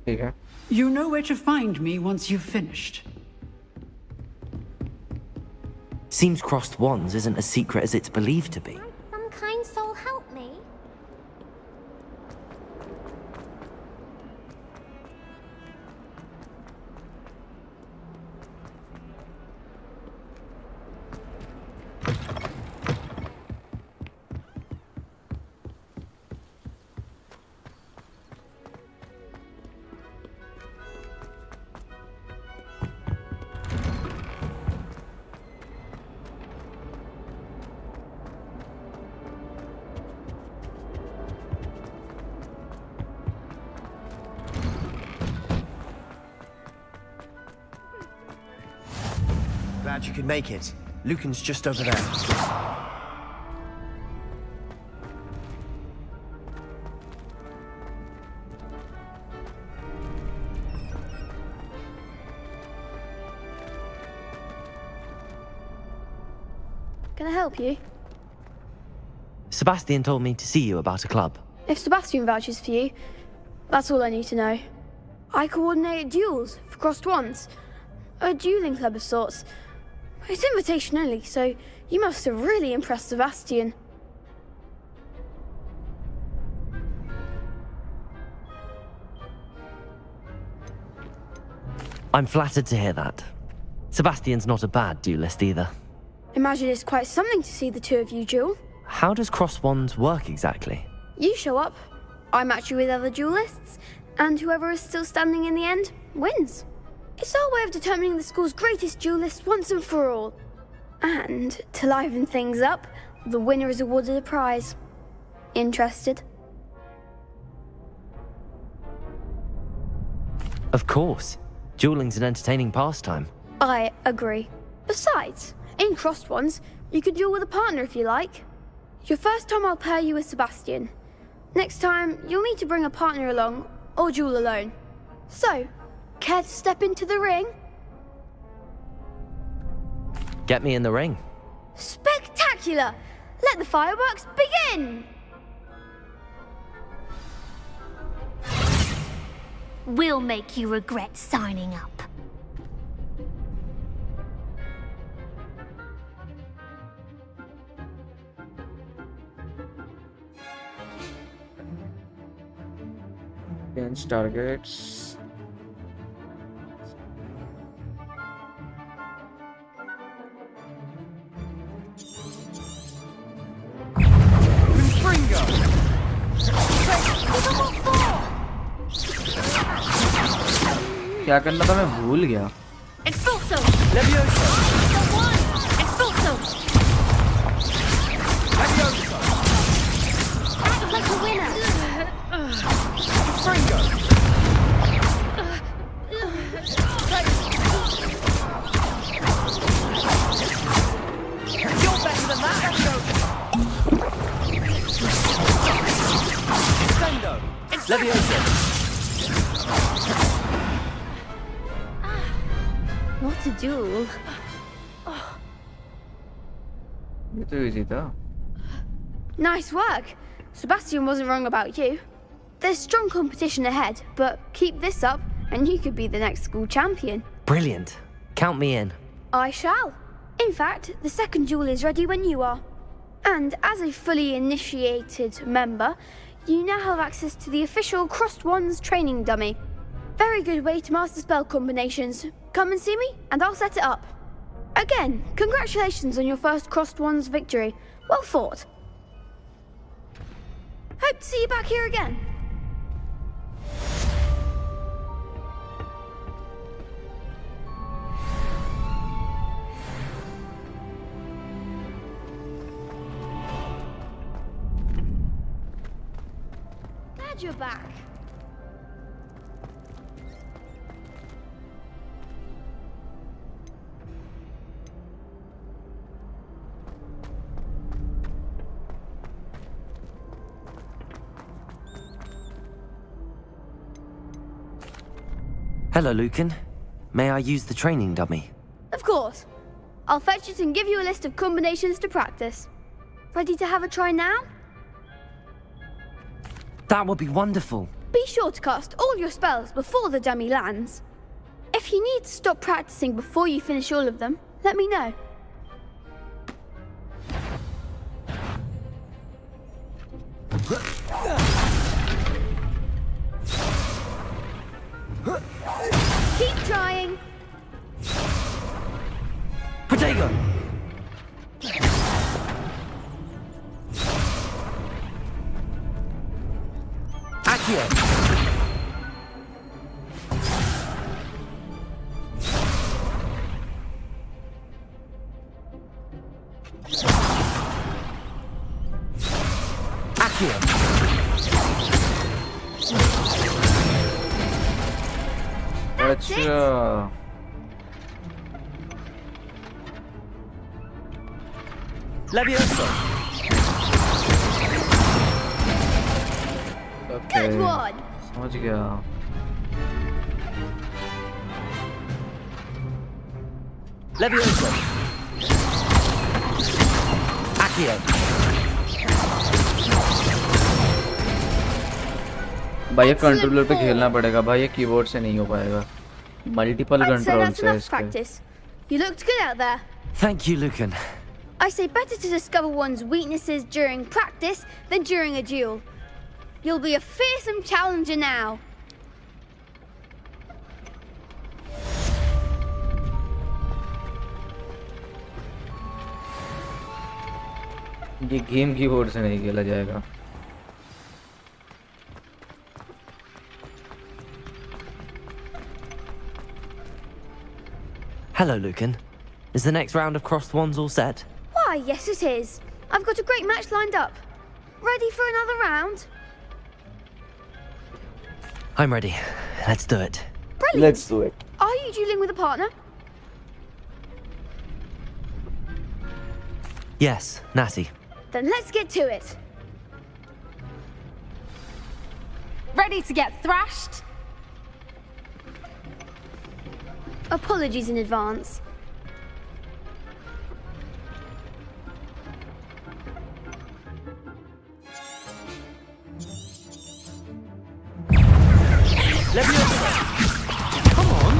Okay. You know where to find me once you've finished. Seems crossed wands isn't as secret as it's believed to be. Some kind soul help me. Glad you could make it. Lucan's just over there. Can I help you? Sebastian told me to see you about a club. If Sebastian vouches for you, that's all I need to know. I coordinate duels for crossed wands. A dueling club of sorts. It's invitation only, so you must have really impressed Sebastian. I'm flattered to hear that. Sebastian's not a bad duelist either. Imagine it's quite something to see the two of you duel. How does cross wands work exactly? You show up, I match you with other duelists, and whoever is still standing in the end wins. It's our way of determining the school's greatest duelist once and for all. And, to liven things up, the winner is awarded a prize. Interested? Of course. Dueling's an entertaining pastime. I agree. Besides, in crossed ones, you can duel with a partner if you like. Your first time I'll pair you with Sebastian. Next time, you'll need to bring a partner along, or duel alone. So, care to step into the ring? Get me in the ring. Spectacular! Let the fireworks begin! We'll make you regret signing up. Change targets. क्या करना था मैं भूल गया. Expulso! Levioso! The one! Expulso! Levioso! Act like a winner! Fringo! You're better than that! Sendo! Levioso! What a duel. ये तो easy था. Nice work. Sebastian wasn't wrong about you. There's strong competition ahead, but keep this up and you could be the next school champion. Brilliant. Count me in. I shall. In fact, the second duel is ready when you are. And as a fully initiated member, you now have access to the official Crossed Wands training dummy. Very good way to master spell combinations. Come and see me, and I'll set it up. Again, congratulations on your first Crossed Wands victory. Well fought. Hope to see you back here again. Glad you're back. Hello, Lucan. May I use the training dummy? Of course. I'll fetch it and give you a list of combinations to practice. Ready to have a try now? That would be wonderful. Be sure to cast all your spells before the dummy lands. If you need to stop practicing before you finish all of them, let me know. Keep trying. Potato! Accio! Accio! अच्छा Levioso! Good one. समझ गया Levioso! Accio! भाई ये controller पे खेलना पड़ेगा भाई, ये कीबोर्ड से नहीं हो पाएगा। Multiple I'd say controls that's है enough इसके। practice. You looked good out there. Thank you, Lucan. I say better to discover one's weaknesses during practice than during a duel. You'll be a fearsome challenger now. ये game keyboard से नहीं खेला जाएगा। Hello, Lucan. Is the next round of crossed wands all set? Why, yes it is. I've got a great match lined up. Ready for another round? I'm ready. Let's do it. Brilliant. Let's do it. Are you dueling with a partner? Yes, Natty. Then let's get to it. Ready to get thrashed? Apologies in advance. Come on!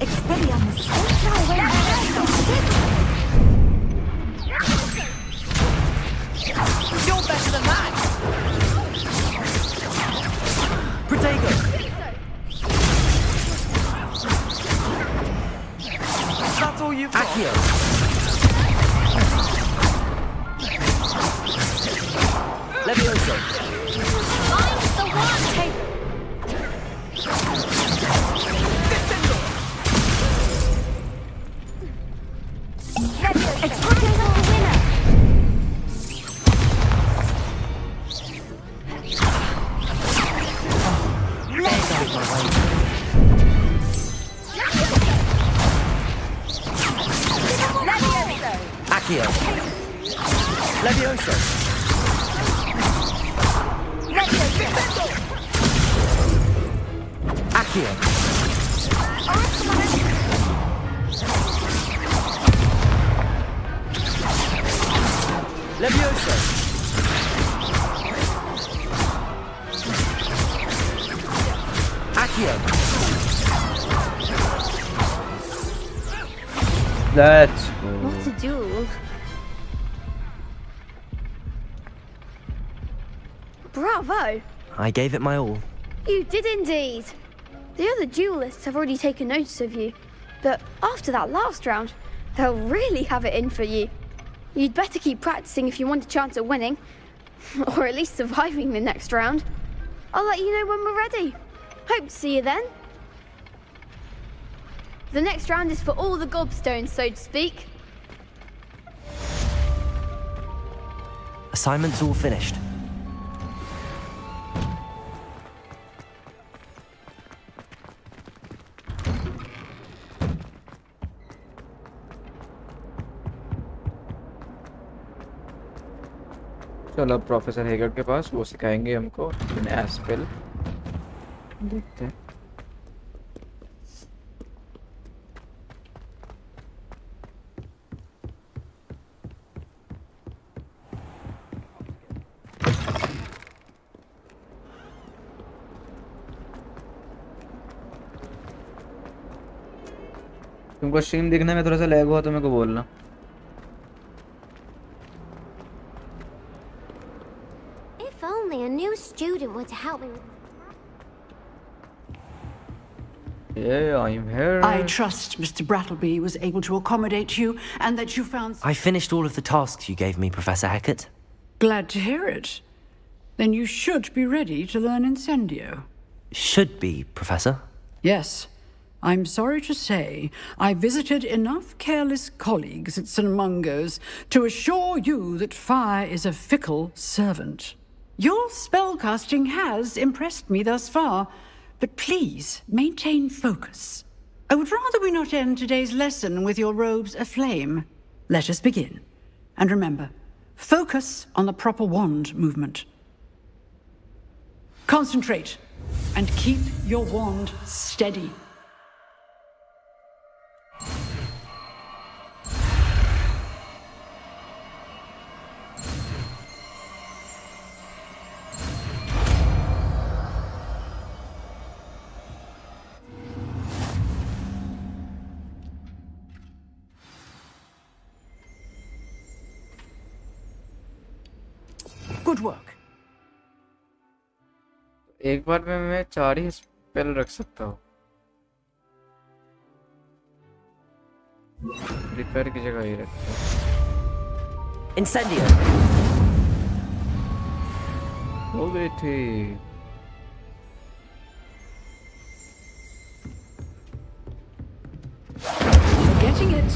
Expelliarmus. You're better than that! Protego! That's all you've got? Accio! Levioso! Find the one! Accio! Levioso! Accio! Levioso! Accio! Let's go. What a duel. Bravo! I gave it my all. You did indeed. The other duelists have already taken notice of you, but after that last round, they'll really have it in for you. You'd better keep practicing if you want a chance at winning, or at least surviving the next round. I'll let you know when we're ready. Hope to see you then. The next round is for all the gobstones, so to speak. Assignment's all finished. चलो अब professor हेगर के पास, वो सिखाएंगे हमको नया spell. देखते हैं। तुमको स्ट्रीम देखने में थोड़ा सा लैग हुआ तो मेरे को बोलना। If only a new student were to help me with... Yeah, I'm here. I trust Mr. Brattleby was able to accommodate you and that you found... I finished all of the tasks you gave me, Professor Hecat. Glad to hear it. Then you should be ready to learn Incendio. Should be, Professor. Yes. I'm sorry to say, I visited enough careless colleagues at St. Mungo's to assure you that fire is a fickle servant. Your spellcasting has impressed me thus far, but please maintain focus. I would rather we not end today's lesson with your robes aflame. Let us begin. And remember, focus on the proper wand movement. Concentrate, and keep your wand steady. Good work. एक बार में मैं 4 ही spell रख सकता हूँ। Repair की जगह ही रखता हूँ। Incendio. हो गई थी। You're getting it.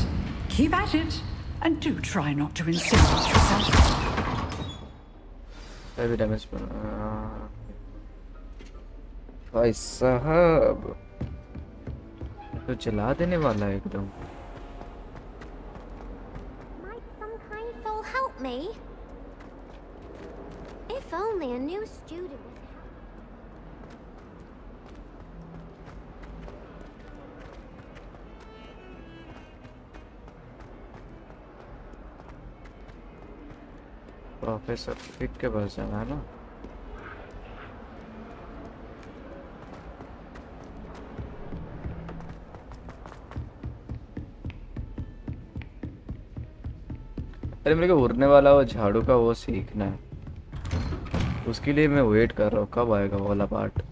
Keep at it, and do try not to incendiate yourself. Heavy damage पर भाई साहब तो चला देने वाला है एकदम। Might some kind soul help me? If only a new student would help. Professor Fick के पास जाना है ना। अरे मेरे को उड़ने वाला वो झाड़ू का वो सीखना है, उसके लिए मैं वेट कर रहा हूँ कब आएगा वो वाला पार्ट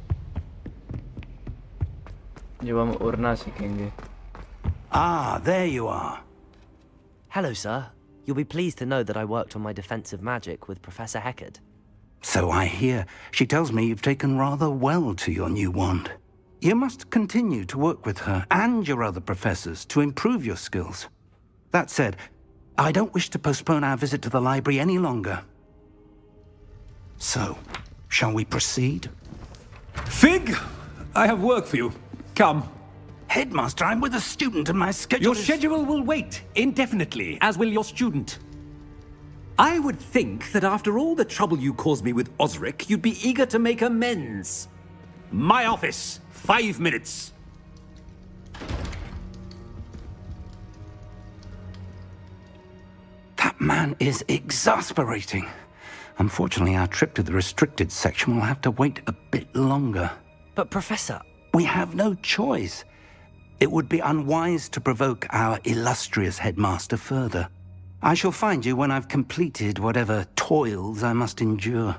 जब हम उड़ना सीखेंगे। Ah, there you are. Hello, sir. You'll be pleased to know that I worked on my defensive magic with Professor Hecat. So I hear. She tells me you've taken rather well to your new wand. You must continue to work with her and your other professors to improve your skills. That said, I don't wish to postpone our visit to the library any longer. So, shall we proceed? Fig, I have work for you. Come. Headmaster, I'm with a student and my schedule Your schedule will wait indefinitely, as will your student. I would think that after all the trouble you caused me with Osric, you'd be eager to make amends. My office, 5 minutes. That man is exasperating. Unfortunately, our trip to the restricted section will have to wait a bit longer. But Professor... We have no choice. It would be unwise to provoke our illustrious headmaster further. I shall find you when I've completed whatever toils I must endure.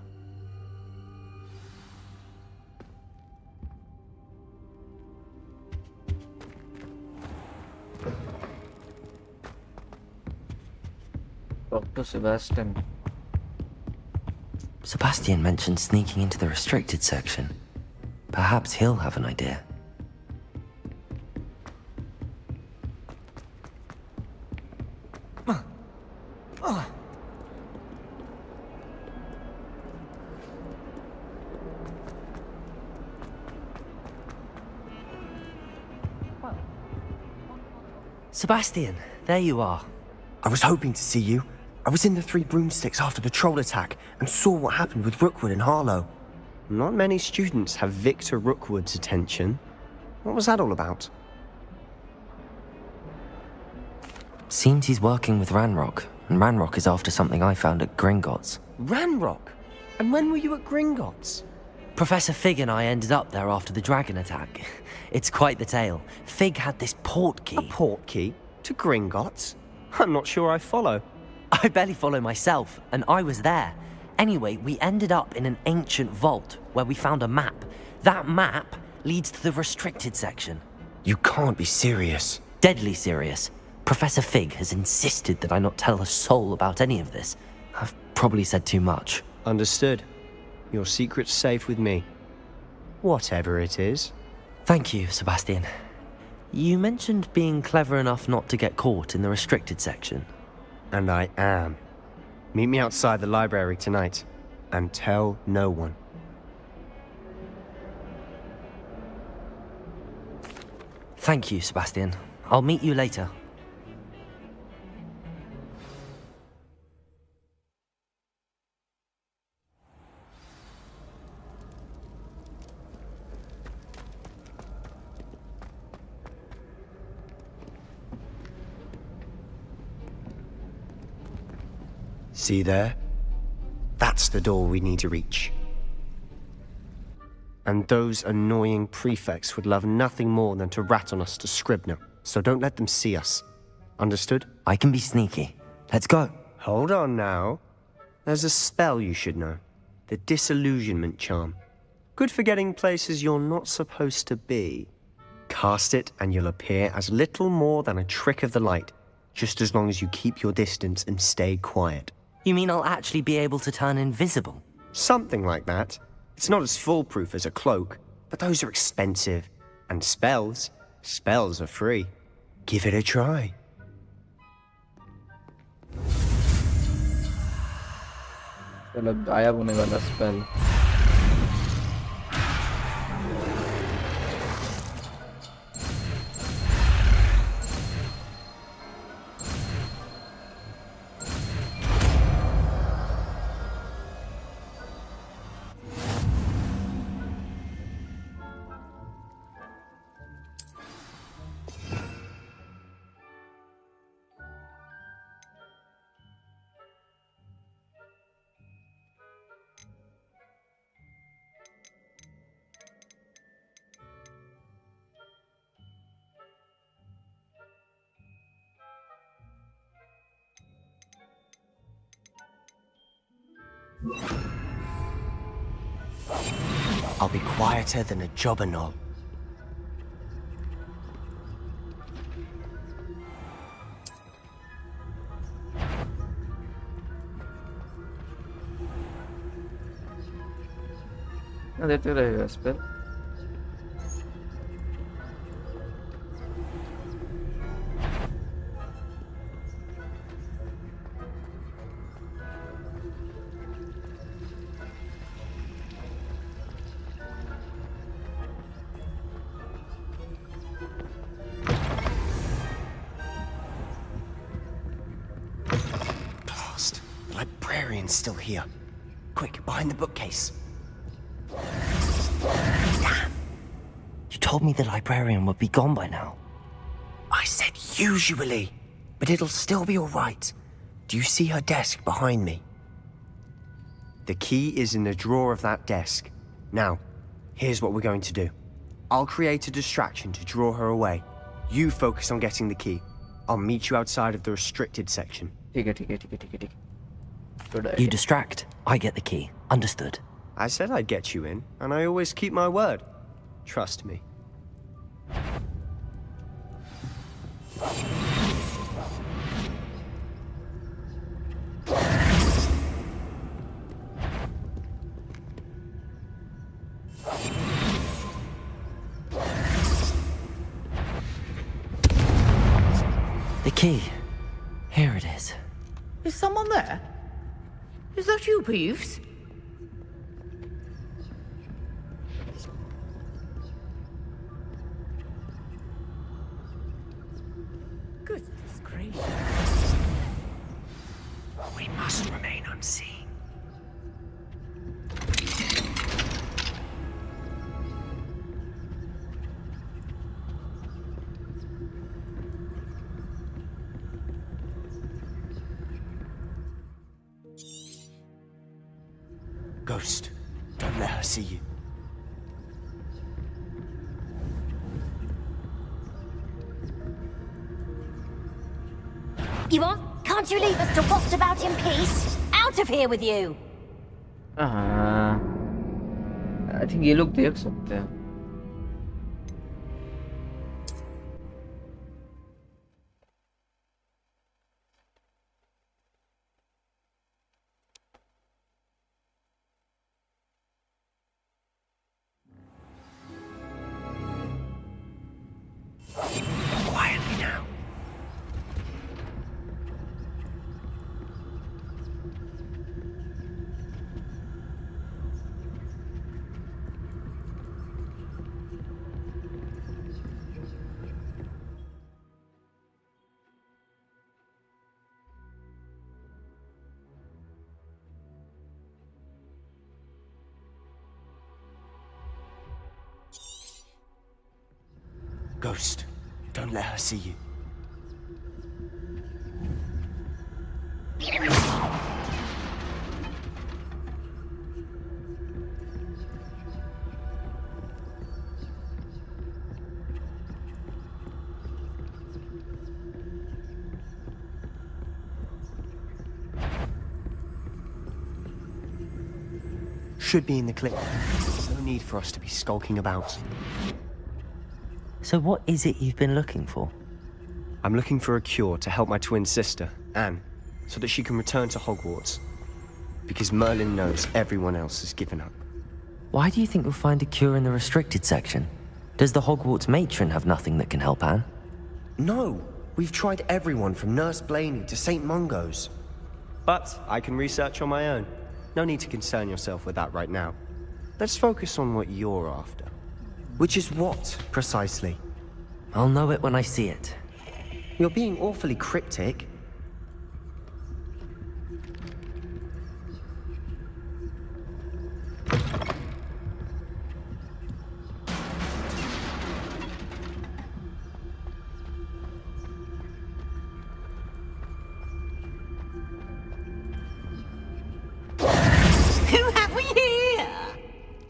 Dr. Sebastian. Sebastian mentioned sneaking into the restricted section. Perhaps he'll have an idea. Sebastian, there you are. I was hoping to see you. I was in the Three Broomsticks after the troll attack and saw what happened with Rookwood and Harlow. Not many students have Victor Rookwood's attention. What was that all about? Seems he's working with Ranrock, and Ranrock is after something I found at Gringotts. Ranrock? And when were you at Gringotts? Professor Fig and I ended up there after the dragon attack. It's quite the tale. Fig had this port key. A port key? To Gringotts? I'm not sure I follow. I barely follow myself, and I was there. Anyway, we ended up in an ancient vault where we found a map. That map leads to the restricted section. You can't be serious. Deadly serious. Professor Fig has insisted that I not tell a soul about any of this. I've probably said too much. Understood. Your secret's safe with me. Whatever it is. Thank you, Sebastian. You mentioned being clever enough not to get caught in the restricted section. And I am. Meet me outside the library tonight, and tell no one. Thank you, Sebastian. I'll meet you later. See there? That's the door we need to reach. And those annoying prefects would love nothing more than to rat on us to Scribner, so don't let them see us. Understood? I can be sneaky. Let's go. Hold on now. There's a spell you should know. The Disillusionment Charm. Good for getting places you're not supposed to be. Cast it and you'll appear as little more than a trick of the light, just as long as you keep your distance and stay quiet. You mean I'll actually be able to turn invisible? Something like that. It's not as foolproof as a cloak, but those are expensive. And spells are free. Give it a try. चलो गायब होने वाला spell I'll be quieter than a jobberknoll. देते रहेगा spell Still here. Quick, behind the bookcase. Damn. You told me the librarian would be gone by now. I said usually, but it'll still be all right. Do you see her desk behind me? The key is in the drawer of that desk. Now, here's what we're going to do. I'll create a distraction to draw her away. You focus on getting the key. I'll meet you outside of the restricted section. ठीक है You distract, I get the key. Understood. I said I'd get you in, and I always keep my word. Trust me. The key. Here it is. Is someone there? Is that you, Peeves? Goodness gracious. We must remain unseen. Ghost, don't let her see you. You want? Can't you leave us to waft about in peace? Out of here with you! हाँ, I think ये लोग देख सकते हैं. Quietly now. Ghost, don't let her see you. Should be in the clip. No need for us to be skulking about. So what is it you've been looking for? I'm looking for a cure to help my twin sister, Anne, so that she can return to Hogwarts. Because Merlin knows everyone else has given up. Why do you think you'll find a cure in the restricted section? Does the Hogwarts matron have nothing that can help Anne? No, we've tried everyone from Nurse Blaney to St. Mungo's. But I can research on my own. No need to concern yourself with that right now. Let's focus on what you're after. Which is what, precisely? I'll know it when I see it. You're being awfully cryptic. Who have we here?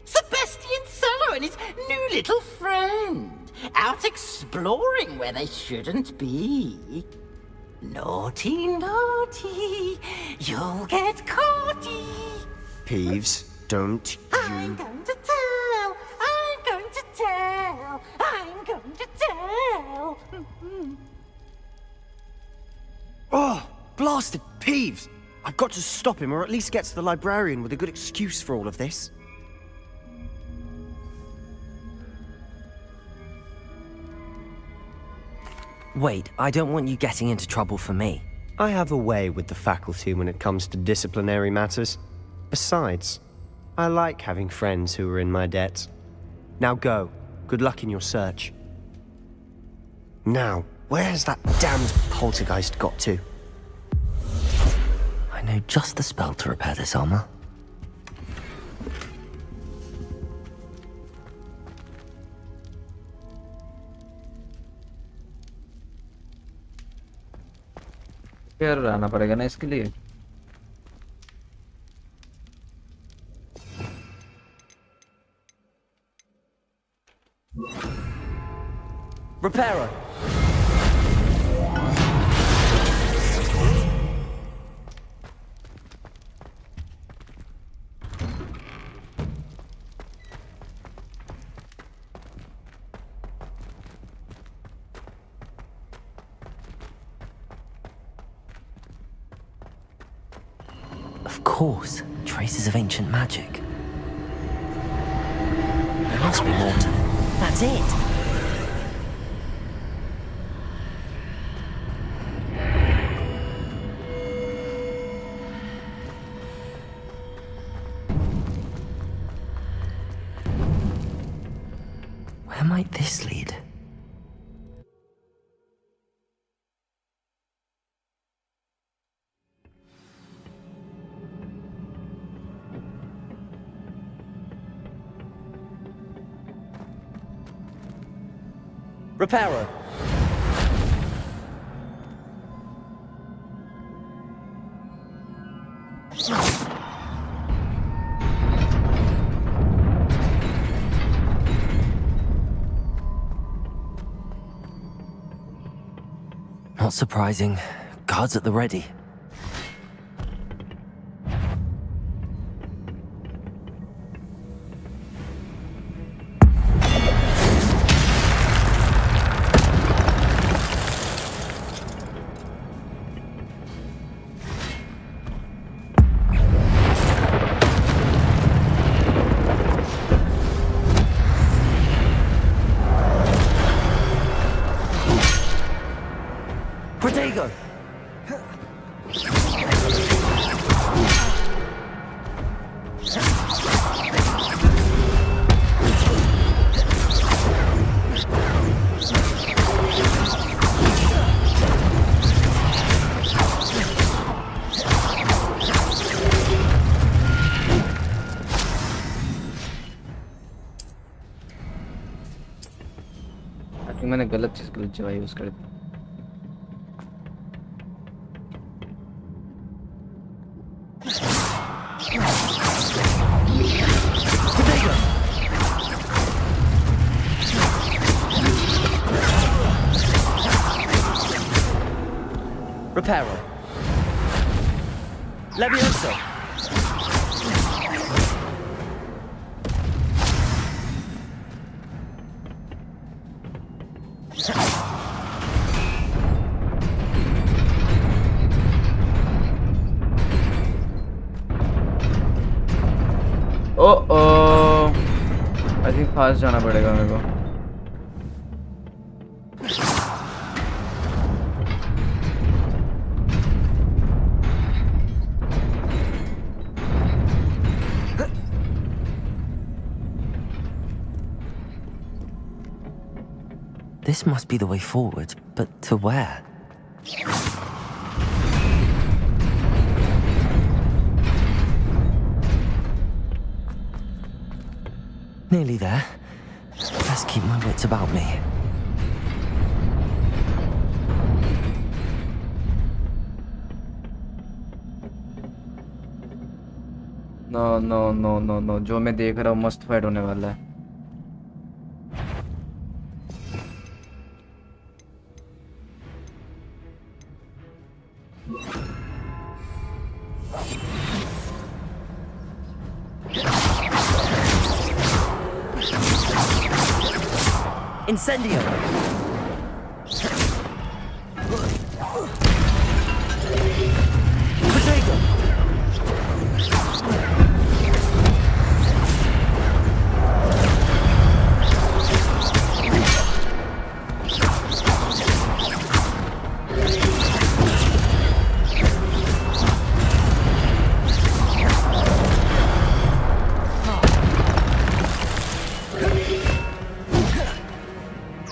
Sebastian Solo and his new little friend. Out exploring where they shouldn't be. Naughty, naughty. You'll get caughty. Peeves, don't I'm you... going to tell. I'm going to tell. I'm going to tell. Oh, blasted Peeves! I've got to stop him, or at least get to the librarian with a good excuse for all of this. Wait, I don't want you getting into trouble for me. I have a way with the faculty when it comes to disciplinary matters. Besides, I like having friends who are in my debt. Now go. Good luck in your search. Now, where has that damned poltergeist got to? I know just the spell to repair this armor. फिर आना पड़ेगा ना इसके लिए. Repairer! Of course, traces of ancient magic. There must be more to... That's it! Where might this lead? Repairer! Not surprising. Guards at the ready. Protego! I think मैंने गलत चीज गलत जगह यूज कर दी. Reparo. Levioso. Oh, I think fast जाना पड़ेगा मेरे को. This must be the way forward, but to where? Nearly there. Best keep my wits about me. No. जो मैं देख रहा हूँ मस्त फाइट होने वाला है. Incendio! Protego!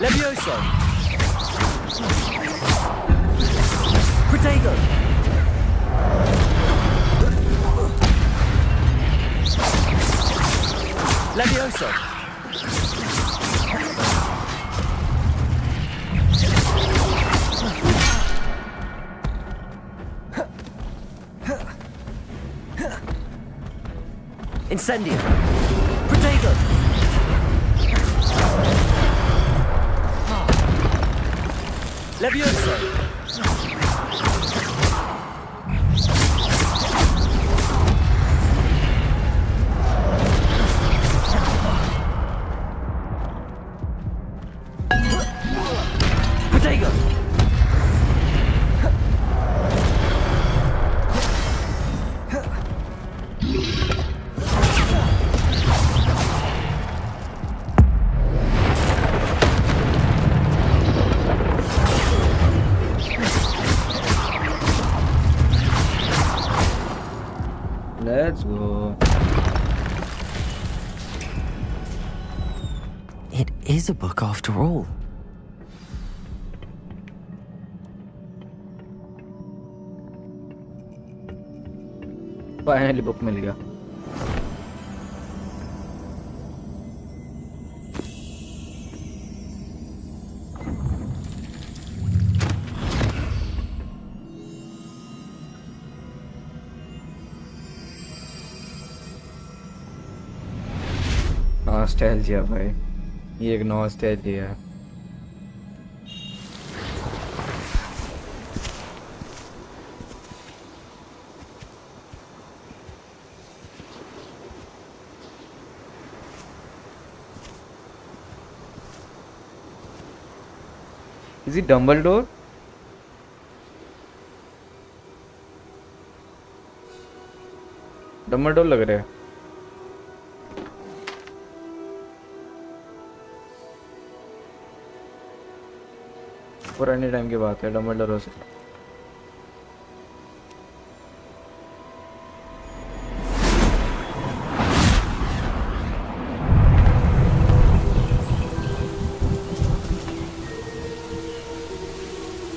Levioso! Protego! Levioso! Incendio! Protego! Levioso! Protego! Let's go. It is a book after all. Finally book मिल गया. नॉस्टैल्जिया भाई, ये एक नॉस्टैल्जिया है. Is he Dumbledore? Dumbledore लग रहा है. पुराने टाइम की बात है, डम्बलडोर हो सकता है.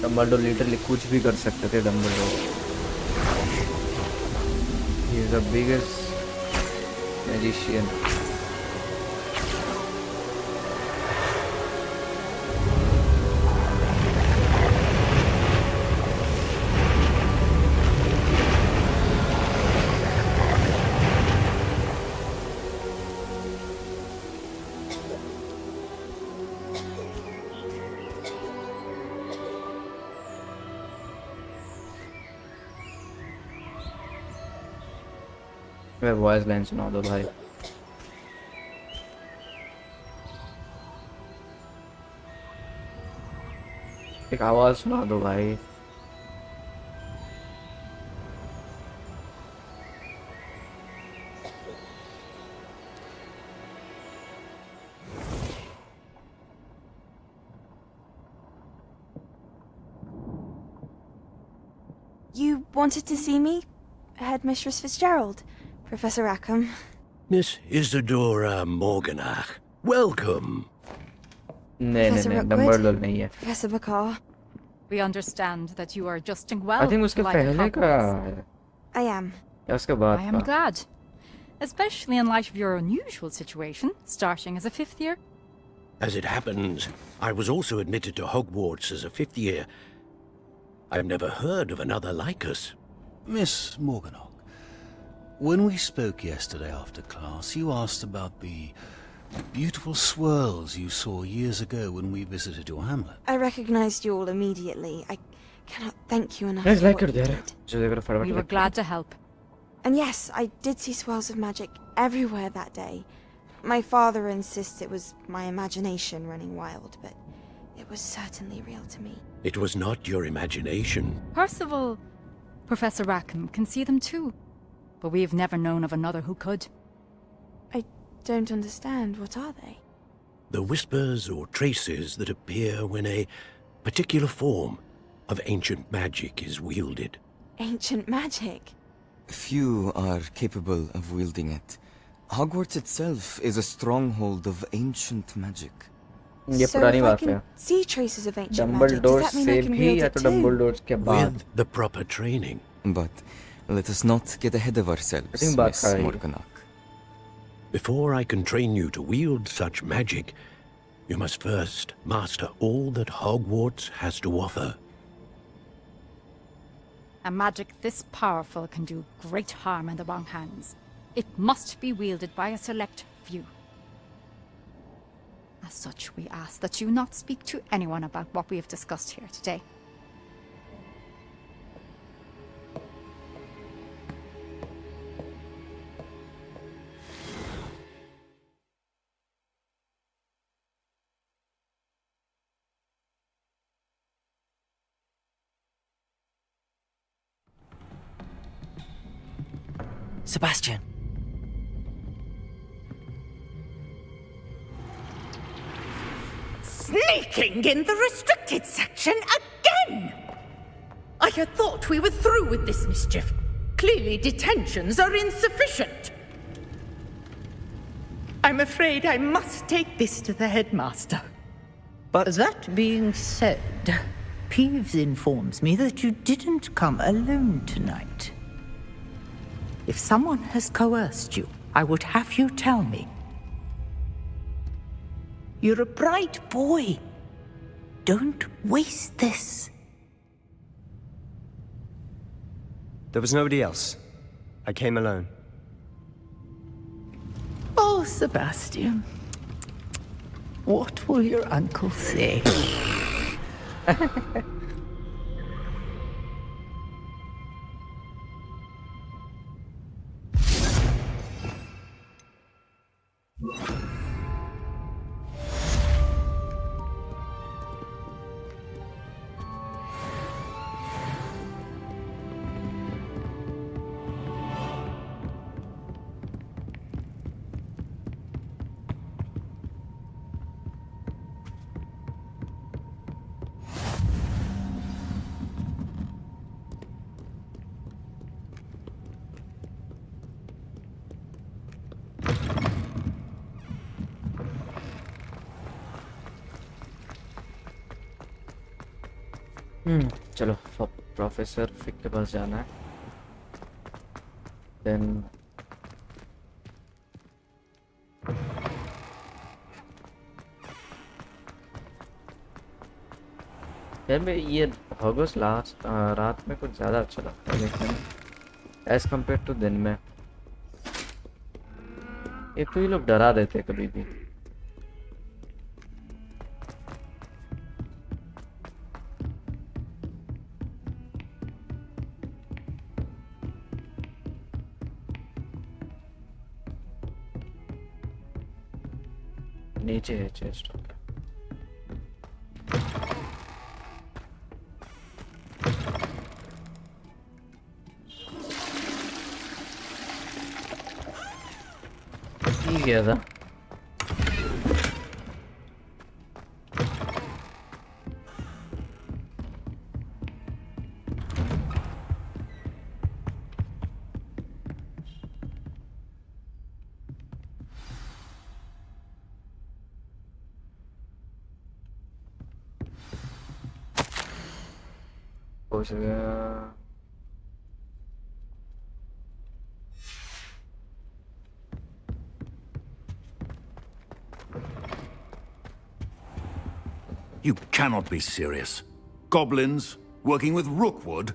डम्बलडोर लिटरली कुछ भी कर सकते थे. Dumbledore he is the biggest magician. मैं वॉइस लाइन सुना दो भाई. एक आवाज सुना दो भाई. You wanted to see me, Headmistress Fitzgerald? Professor Rackham. Miss Isadora Morganach, welcome. Professor Dumbledore नहीं है. Professor Bakar. We understand that you are adjusting well. I think उसके to life at पहले का Hogwarts. I am. या उसके बाद I am का. glad. Especially in light of your unusual situation, starting as a 5th year. As it happens, I was also admitted to Hogwarts as a 5th year. I've never heard of another like us. Miss Morganach, when we spoke yesterday after class, you asked about the beautiful swirls you saw years ago when we visited your hamlet. I recognized you all immediately. I cannot thank you enough. Guys, for like what it you there. did. We were glad to help. And yes, I did see swirls of magic everywhere that day. My father insists it was my imagination running wild, but it was certainly real to me. It was not your imagination. Percival, Professor Rackham can see them too, but we've never known of another who could. I don't understand. What are they? The whispers or traces that appear when a particular form of ancient magic is wielded. Ancient magic? Few are capable of wielding it. Hogwarts itself is a stronghold of ancient magic. ये पुरानी बात है. See traces of ancient magic. Does that mean I can wield it too? With the proper training. But let us not get ahead of ourselves, Miss Morganach. Before I can train you to wield such magic, you must first master all that Hogwarts has to offer. A magic this powerful can do great harm in the wrong hands. It must be wielded by a select few. As such, we ask that you not speak to anyone about what we have discussed here today. Sebastian. Sneaking in the restricted section again! I had thought we were through with this mischief. Clearly detentions are insufficient. I'm afraid I must take this to the headmaster. But that being said, Peeves informs me that you didn't come alone tonight. If someone has coerced you, I would have you tell me. You're a bright boy. Don't waste this. There was nobody else. I came alone. Oh, Sebastian. What will your uncle say? चलो professor Fick के पास जाना है. Then यार मैं ये Hogwarts last रात में कुछ ज़्यादा अच्छा लगता है देखने में एज कम्पेयर टू दिन में. एक तो ये लोग डरा देते हैं कभी भी. नीचे है चेस्ट. ठीक है था. पहुंच गया. You cannot be serious. Goblins working with Rookwood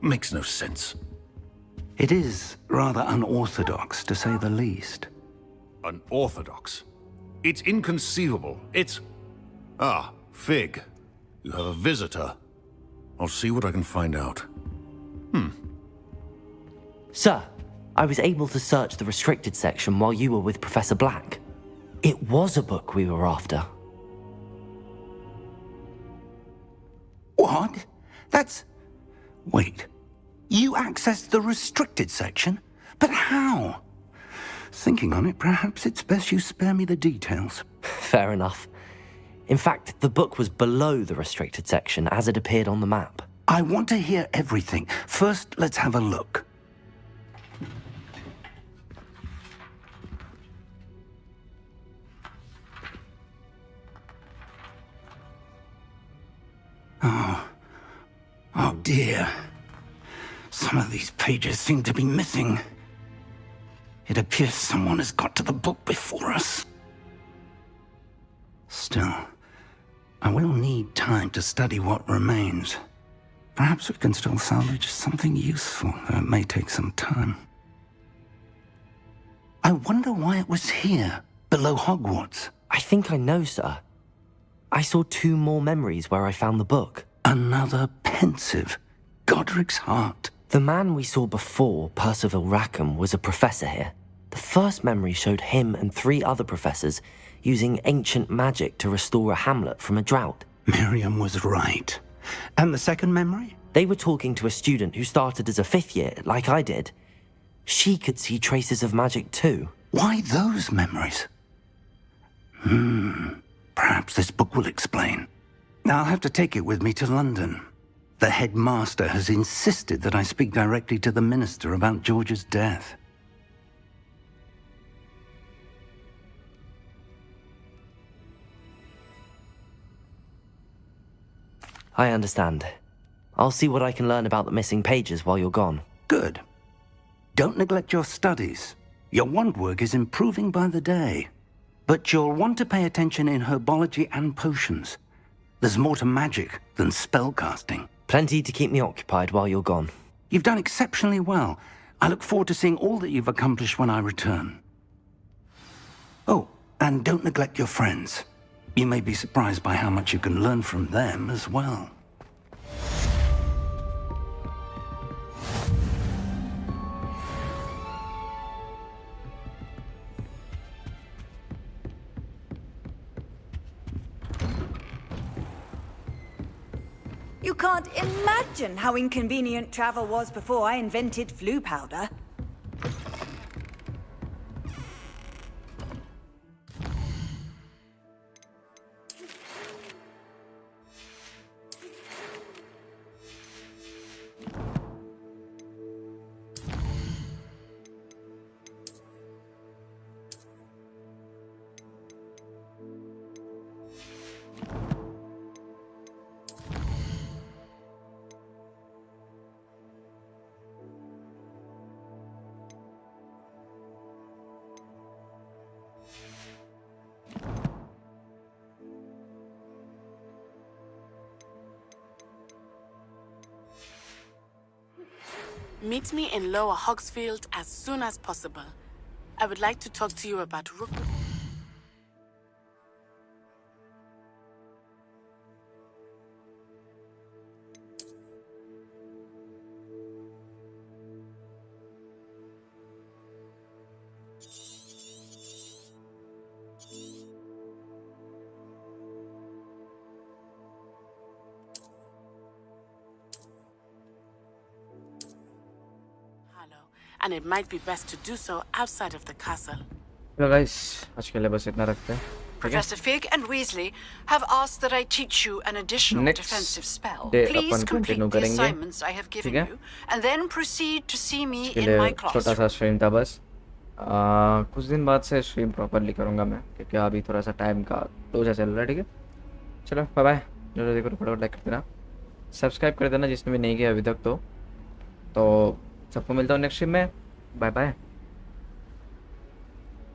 makes no sense. It is rather unorthodox, to say the least. Unorthodox? It's inconceivable. It's... Ah, Fig. You have a visitor. I'll see what I can find out. Sir, I was able to search the restricted section while you were with Professor Black. It was a book we were after. What? That's... Wait. You accessed the restricted section? But how? Thinking on it, perhaps it's best you spare me the details. Fair enough. In fact, the book was below the restricted section as it appeared on the map. I want to hear everything. First, let's have a look. Oh dear. Some of these pages seem to be missing. It appears someone has got to the book before us. Still, I will need time to study what remains. Perhaps we can still salvage something useful, though it may take some time. I wonder why it was here, below Hogwarts. I think I know, sir. I saw 2 more memories where I found the book. Another pensive. Godric's heart. The man we saw before, Percival Rackham, was a professor here. The first memory showed him and 3 other professors using ancient magic to restore a hamlet from a drought. Miriam was right. And the second memory? They were talking to a student who started as a 5th year, like I did. She could see traces of magic too. Why those memories? Perhaps this book will explain. I'll have to take it with me to London. The headmaster has insisted that I speak directly to the minister about George's death. I understand. I'll see what I can learn about the missing pages while you're gone. Good. Don't neglect your studies. Your wand work is improving by the day. But you'll want to pay attention in herbology and potions. There's more to magic than spellcasting. Plenty to keep me occupied while you're gone. You've done exceptionally well. I look forward to seeing all that you've accomplished when I return. Oh, and don't neglect your friends. You may be surprised by how much you can learn from them as well. You can't imagine how inconvenient travel was before I invented flu powder. Meet me in Lower Hogsfield as soon as possible. I would like to talk to you about Rookwood. And it might be best to do so outside of the castle. तो guys, आज के लिए बस इतना रखते हैं. Professor Fig and Weasley have asked that I teach you an additional Next defensive spell. day Please upon complete continue the करेंगे. assignments I have given you, and then proceed to see me इसके in my लिए छोटा classroom. सा stream था बस. कुछ दिन बाद से स्ट्रीम प्रॉपरली करूँगा मैं, क्योंकि अभी थोड़ा सा टाइम का लोचा चल रहा है. ठीक है, चलो बाय बाय. जो देखो फटाफट लाइक कर देना, सब्सक्राइब कर देना जिसने भी नहीं किया अभी तक. तो सबको मिलता हूँ नेक्स्ट स्ट्रीम में. Bye bye.